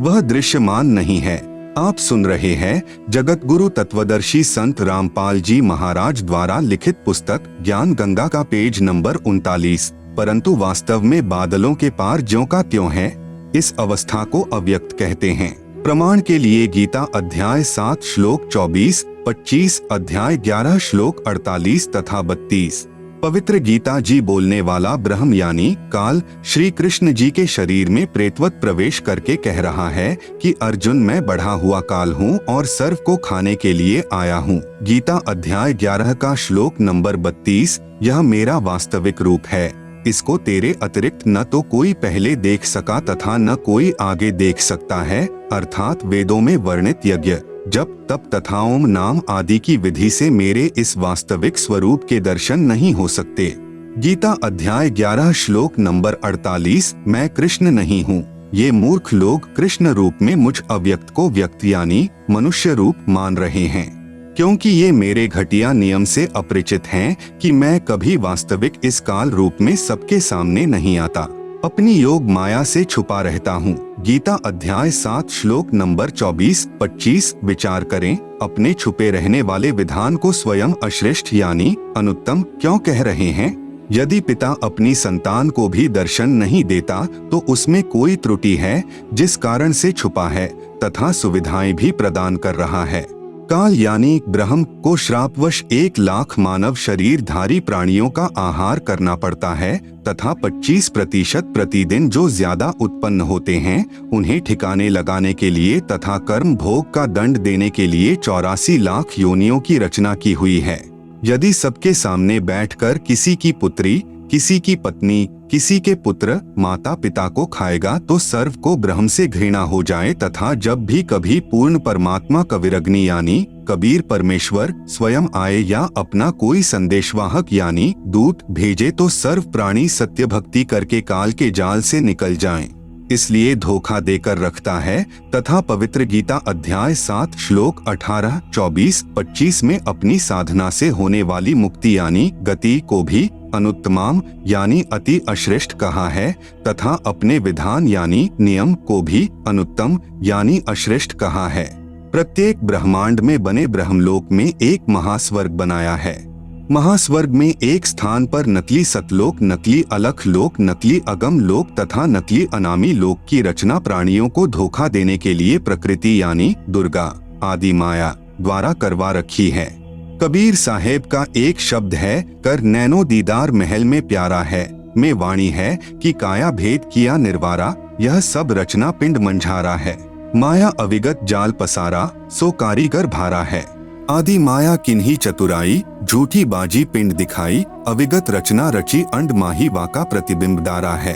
वह दृश्यमान नहीं है। आप सुन रहे हैं जगत गुरु तत्वदर्शी संत रामपाल जी महाराज द्वारा लिखित पुस्तक ज्ञान गंगा का पेज नंबर 39। परंतु वास्तव में बादलों के पार ज्यों का त्यों है। इस अवस्था को अव्यक्त कहते हैं। प्रमाण के लिए गीता अध्याय 7 श्लोक 24, 25 अध्याय 11 श्लोक 48 तथा 32। पवित्र गीता जी बोलने वाला ब्रह्म यानी काल श्री कृष्ण जी के शरीर में प्रेतवत प्रवेश करके कह रहा है कि अर्जुन मैं बढ़ा हुआ काल हूँ और सर्व को खाने के लिए आया हूँ। गीता अध्याय 11 का श्लोक नंबर 32। यह मेरा वास्तविक रूप है। इसको तेरे अतिरिक्त न तो कोई पहले देख सका तथा न कोई आगे देख सकता है, अर्थात वेदों में वर्णित यज्ञ, जप, तप तथा ओम नाम आदि की विधि से मेरे इस वास्तविक स्वरूप के दर्शन नहीं हो सकते। गीता अध्याय 11 श्लोक नंबर 48। मैं कृष्ण नहीं हूँ। ये मूर्ख लोग कृष्ण रूप में मुझ अव्यक्त को व्यक्त यानी मनुष्य रूप मान रहे हैं, क्योंकि ये मेरे घटिया नियम से अपरिचित हैं कि मैं कभी वास्तविक इस काल रूप में सबके सामने नहीं आता, अपनी योग माया से छुपा रहता हूँ। गीता अध्याय 7 श्लोक नंबर 24-25। विचार करें, अपने छुपे रहने वाले विधान को स्वयं अश्रेष्ठ यानी अनुत्तम क्यों कह रहे हैं? यदि पिता अपनी संतान को भी दर्शन नहीं देता तो उसमें कोई त्रुटि है जिस कारण से छुपा है तथा सुविधाएं भी प्रदान कर रहा है। काल यानी ब्रह्म को श्रापवश 1,00,000 मानव शरीरधारी प्राणियों का आहार करना पड़ता है तथा 25% प्रतिदिन जो ज्यादा उत्पन्न होते हैं उन्हें ठिकाने लगाने के लिए तथा कर्म भोग का दंड देने के लिए 84 लाख योनियों की रचना की हुई है। यदि सबके सामने बैठकर किसी की पुत्री, किसी की पत्नी, किसी के पुत्र माता पिता को खाएगा तो सर्व को ब्रह्म से घृणा हो जाए तथा जब भी कभी पूर्ण परमात्मा कविरग्नि यानी कबीर परमेश्वर स्वयं आए या अपना कोई संदेशवाहक यानी दूत भेजे तो सर्व प्राणी सत्य भक्ति करके काल के जाल से निकल जाएं। इसलिए धोखा देकर रखता है तथा पवित्र गीता अध्याय 7 श्लोक 18, 24, 25 में अपनी साधना से होने वाली मुक्ति यानी गति को भी अनुत्तमाम यानी अति अश्रेष्ठ कहा है तथा अपने विधान यानी नियम को भी अनुत्तम यानी अश्रेष्ठ कहा है। प्रत्येक ब्रह्मांड में बने ब्रह्मलोक में एक महास्वर्ग बनाया है। महास्वर्ग में एक स्थान पर नकली सतलोक, नकली अलख लोक, नकली अगम लोक तथा नकली अनामी लोक की रचना प्राणियों को धोखा देने के लिए प्रकृति यानी दुर्गा आदि माया द्वारा करवा रखी है। कबीर साहेब का एक शब्द है, कर नैनो दीदार महल में प्यारा है, में वाणी है कि काया भेद किया निर्वारा, यह सब रचना पिंड मंझारा है। माया अविगत जाल पसारा, सो कारीगर भारा है। आदि माया किन्ही चतुराई, झूठी बाजी पिंड दिखाई, अविगत रचना रची अंड माही वाका प्रतिबिंबदारा है।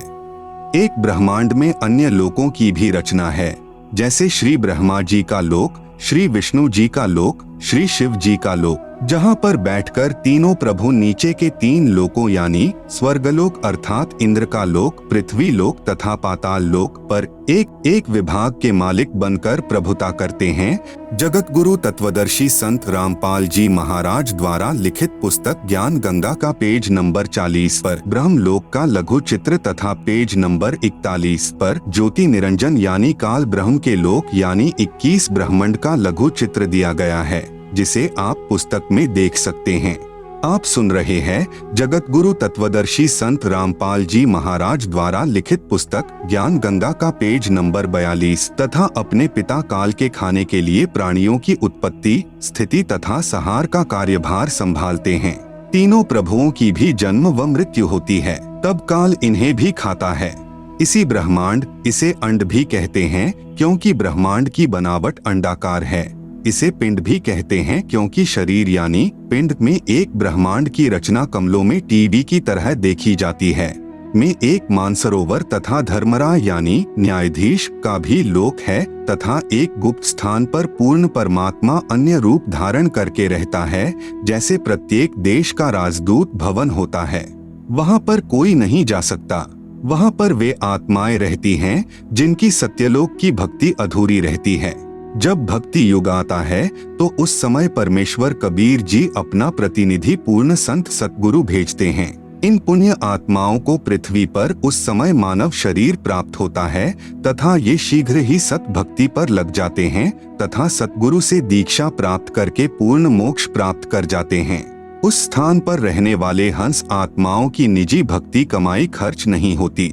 एक ब्रह्मांड में अन्य लोकों की भी रचना है, जैसे श्री ब्रह्मा जी का लोक, श्री विष्णु जी का लोक, श्री शिव जी का लोक, जहाँ पर बैठकर तीनों प्रभु नीचे के 3 लोकों यानी स्वर्गलोक अर्थात इंद्र का लोक, पृथ्वी लोक तथा पाताल लोक पर एक एक विभाग के मालिक बनकर प्रभुता करते हैं। जगत गुरु तत्वदर्शी संत रामपाल जी महाराज द्वारा लिखित पुस्तक ज्ञान गंगा का पेज नंबर 40 पर ब्रह्म लोक का लघु चित्र तथा पेज नंबर 41 पर ज्योति निरंजन यानी काल ब्रह्म के लोक यानी 21 ब्रह्मांड का लघु चित्र दिया गया है, जिसे आप पुस्तक में देख सकते हैं। आप सुन रहे हैं जगत गुरु तत्वदर्शी संत रामपाल जी महाराज द्वारा लिखित पुस्तक ज्ञान गंगा का पेज नंबर 42 तथा अपने पिता काल के खाने के लिए प्राणियों की उत्पत्ति, स्थिति तथा संहार का कार्यभार संभालते हैं। तीनों प्रभुओं की भी जन्म व मृत्यु होती है, तब काल इन्हें भी खाता है। इसी ब्रह्मांड, इसे अंड भी कहते हैं क्योंकि ब्रह्मांड की बनावट अंडाकार है। इसे पिंड भी कहते हैं क्योंकि शरीर यानी पिंड में एक ब्रह्मांड की रचना कमलों में टीवी की तरह देखी जाती है। में एक मानसरोवर तथा धर्मराय यानी न्यायाधीश का भी लोक है तथा एक गुप्त स्थान पर पूर्ण परमात्मा अन्य रूप धारण करके रहता है, जैसे प्रत्येक देश का राजदूत भवन होता है। वहाँ पर कोई नहीं जा सकता। वहाँ पर वे आत्माएं रहती हैं जिनकी सत्यलोक की भक्ति अधूरी रहती है। जब भक्ति युग आता है तो उस समय परमेश्वर कबीर जी अपना प्रतिनिधि पूर्ण संत सतगुरु भेजते हैं। इन पुण्य आत्माओं को पृथ्वी पर उस समय मानव शरीर प्राप्त होता है तथा ये शीघ्र ही सत भक्ति पर लग जाते हैं तथा सतगुरु से दीक्षा प्राप्त करके पूर्ण मोक्ष प्राप्त कर जाते हैं। उस स्थान पर रहने वाले हंस आत्माओं की निजी भक्ति कमाई खर्च नहीं होती।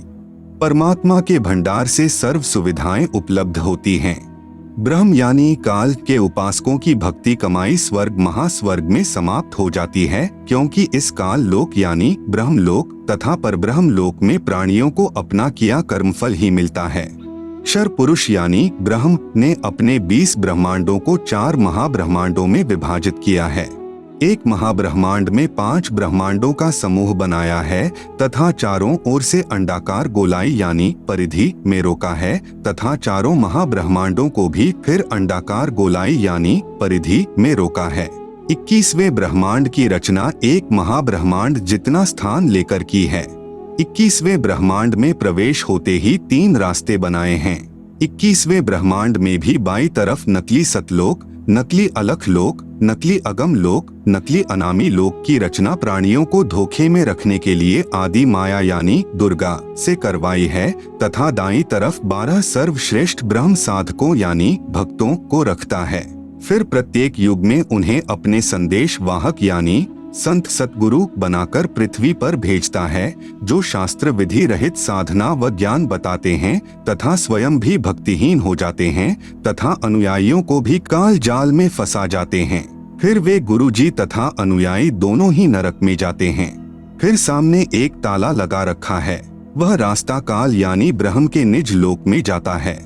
परमात्मा के भंडार से सर्व सुविधाएं उपलब्ध होती हैं। ब्रह्म यानी काल के उपासकों की भक्ति कमाई स्वर्ग महास्वर्ग में समाप्त हो जाती है, क्योंकि इस काल लोक यानी ब्रह्म लोक तथा परब्रह्म लोक में प्राणियों को अपना किया कर्मफल ही मिलता है। क्षर पुरुष यानी ब्रह्म ने अपने 20 ब्रह्मांडों को 4 महाब्रह्मांडों में विभाजित किया है। एक महाब्रह्मांड में 5 ब्रह्मांडों का समूह बनाया है तथा चारों ओर से अंडाकार गोलाई यानी परिधि में रोका है तथा चारों महाब्रह्मांडों को भी फिर अंडाकार गोलाई यानी परिधि में रोका है। 21वें ब्रह्मांड की रचना एक महाब्रह्मांड जितना स्थान लेकर की है। 21वें ब्रह्मांड में प्रवेश होते ही 3 रास्ते बनाए हैं। 21वें ब्रह्मांड में भी बाईं तरफ नकली सतलोक, नकली अलख लोक, नकली अगम लोक, नकली अनामी लोक की रचना प्राणियों को धोखे में रखने के लिए आदि माया यानी दुर्गा से करवाई है तथा दाईं तरफ 12 सर्वश्रेष्ठ ब्रह्म साधकों यानी भक्तों को रखता है। फिर प्रत्येक युग में उन्हें अपने संदेश वाहक यानी संत सतगुरु बनाकर पृथ्वी पर भेजता है, जो शास्त्र विधि रहित साधना व ज्ञान बताते हैं तथा स्वयं भी भक्तिहीन हो जाते हैं तथा अनुयायियों को भी काल जाल में फंसा जाते हैं। फिर वे गुरुजी तथा अनुयायी दोनों ही नरक में जाते हैं। फिर सामने एक ताला लगा रखा है, वह रास्ता काल यानी ब्रह्म के निज लोक में जाता है,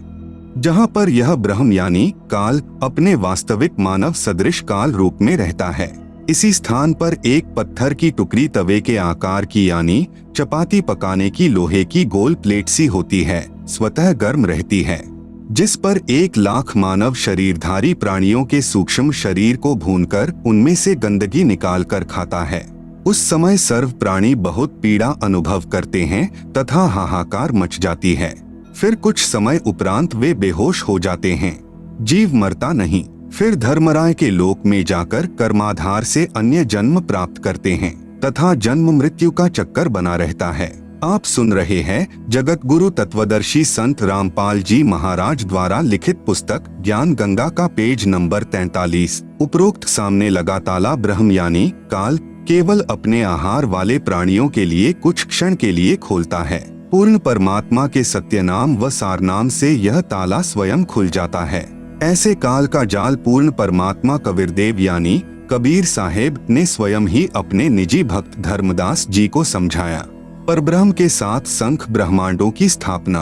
जहाँ पर यह ब्रह्म यानी काल अपने वास्तविक मानव सदृश काल रूप में रहता है। इसी स्थान पर एक पत्थर की टुकड़ी तवे के आकार की यानी चपाती पकाने की लोहे की गोल प्लेट सी होती है, स्वतः गर्म रहती है, जिस पर 1 लाख मानव शरीरधारी प्राणियों के सूक्ष्म शरीर को भूनकर उनमें से गंदगी निकालकर खाता है। उस समय सर्व प्राणी बहुत पीड़ा अनुभव करते हैं तथा हाहाकार मच जाती है। फिर कुछ समय उपरांत वे बेहोश हो जाते हैं। जीव मरता नहीं। फिर धर्मराय के लोक में जाकर कर्माधार से अन्य जन्म प्राप्त करते हैं तथा जन्म मृत्यु का चक्कर बना रहता है। आप सुन रहे हैं जगत गुरु तत्वदर्शी संत रामपाल जी महाराज द्वारा लिखित पुस्तक ज्ञान गंगा का पेज नंबर 43। उपरोक्त सामने लगा ताला ब्रह्म यानी काल केवल अपने आहार वाले प्राणियों के लिए कुछ क्षण के लिए खोलता है। पूर्ण परमात्मा के सत्य नाम व सार नाम से यह ताला स्वयं खुल जाता है। ऐसे काल का जाल पूर्ण परमात्मा कबीरदेव यानी कबीर साहेब ने स्वयं ही अपने निजी भक्त धर्मदास जी को समझाया। परब्रह्म के 7 संख ब्रह्मांडों की स्थापना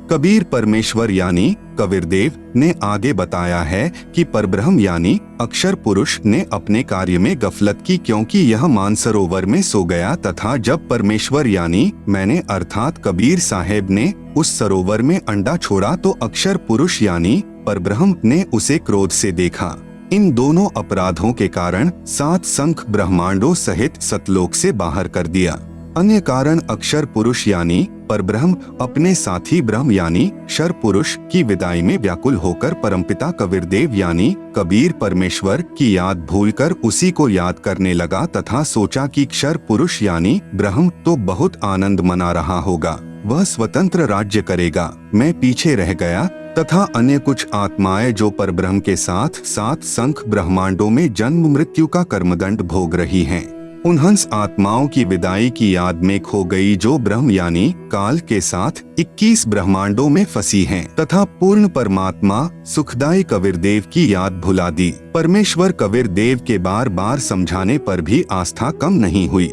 कबीर परमेश्वर यानी कबीरदेव ने आगे बताया है कि परब्रह्म यानी अक्षर पुरुष ने अपने कार्य में गफलत की, क्योंकि यह मानसरोवर में सो गया तथा जब परमेश्वर यानी मैंने अर्थात कबीर साहेब ने उस सरोवर में अंडा छोड़ा तो अक्षर पुरुष यानी परब्रह्म ने उसे क्रोध से देखा। इन दोनों अपराधों के कारण 7 संख ब्रह्मांडों सहित सतलोक से बाहर कर दिया। अन्य कारण अक्षर पुरुष यानी परब्रह्म अपने साथी ब्रह्म यानी क्षर पुरुष की विदाई में व्याकुल होकर परमपिता कबीरदेव यानी कबीर परमेश्वर की याद भूलकर उसी को याद करने लगा तथा सोचा कि क्षर पुरुष यानी ब्रह्म तो बहुत आनंद मना रहा होगा, वह स्वतंत्र राज्य करेगा, मैं पीछे रह गया। तथा अन्य कुछ आत्माएं जो परब्रह्म के साथ 7 संख ब्रह्मांडों में जन्म मृत्यु का कर्मदंड भोग रही हैं, उन हंस आत्माओं की विदाई की याद में खो गई जो ब्रह्म यानी काल के साथ 21 ब्रह्मांडों में फंसी हैं तथा पूर्ण परमात्मा सुखदायी कबीरदेव की याद भुला दी। परमेश्वर कबीरदेव के बार बार समझाने पर भी आस्था कम नहीं हुई।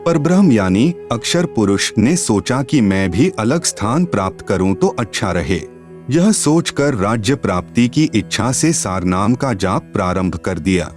परब्रह्म यानी अक्षर पुरुष ने सोचा कि मैं भी अलग स्थान प्राप्त करूं तो अच्छा रहे। यह सोचकर राज्य प्राप्ति की इच्छा से सारनाम का जाप प्रारंभ कर दिया।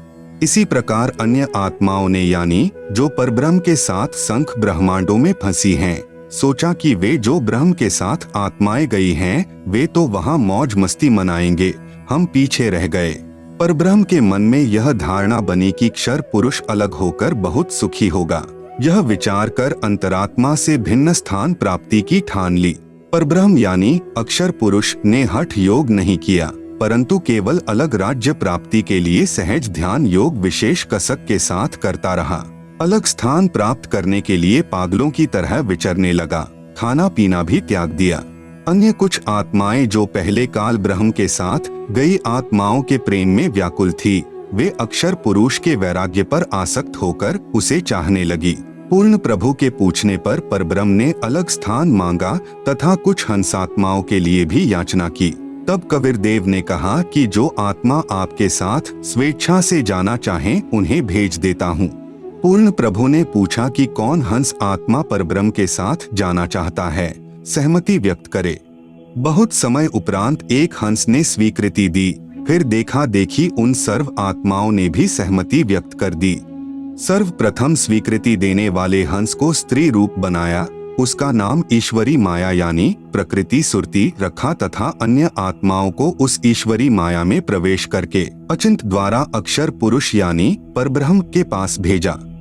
इसी प्रकार अन्य आत्माओं ने यानी जो परब्रह्म के साथ संख ब्रह्मांडों में फंसी हैं, सोचा कि वे जो ब्रह्म के साथ आत्माएं गई हैं, वे तो वहां मौज मस्ती मनाएंगे, हम पीछे रह गए। परब्रह्म के मन में यह धारणा बनी कि क्षर पुरुष अलग होकर बहुत सुखी होगा। यह विचार कर अंतरात्मा से भिन्न स्थान प्राप्ति की ठान ली। परब्रह्म यानी अक्षर पुरुष ने हठ योग नहीं किया, परंतु केवल अलग राज्य प्राप्ति के लिए सहज ध्यान योग विशेष कसक के साथ करता रहा। अलग स्थान प्राप्त करने के लिए पागलों की तरह विचरने लगा, खाना पीना भी त्याग दिया। अन्य कुछ आत्माएं जो पहले काल ब्रह्म के साथ गई आत्माओं के प्रेम में व्याकुल थी, वे अक्षर पुरुष के वैराग्य पर आसक्त होकर उसे चाहने लगी। पूर्ण प्रभु के पूछने पर परब्रह्म ने अलग स्थान मांगा तथा कुछ हंसात्माओं के लिए भी याचना की। तब कबीरदेव ने कहा कि जो आत्मा आपके साथ स्वेच्छा से जाना चाहें उन्हें भेज देता हूँ। पूर्ण प्रभु ने पूछा कि कौन हंस आत्मा परब्रह्म के साथ जाना चाहता है, सहमति व्यक्त करे। बहुत समय उपरांत एक हंस ने स्वीकृति दी। फिर देखा देखी उन सर्व आत्माओं ने भी सहमति व्यक्त कर दी। सर्वप्रथम स्वीकृति देने वाले हंस को स्त्री रूप बनाया, उसका नाम ईश्वरी माया यानी प्रकृति सुरती रखा तथा अन्य आत्माओं को उस ईश्वरी माया में प्रवेश करके अचिंत द्वारा अक्षर पुरुष यानी परब्रह्म के पास भेजा।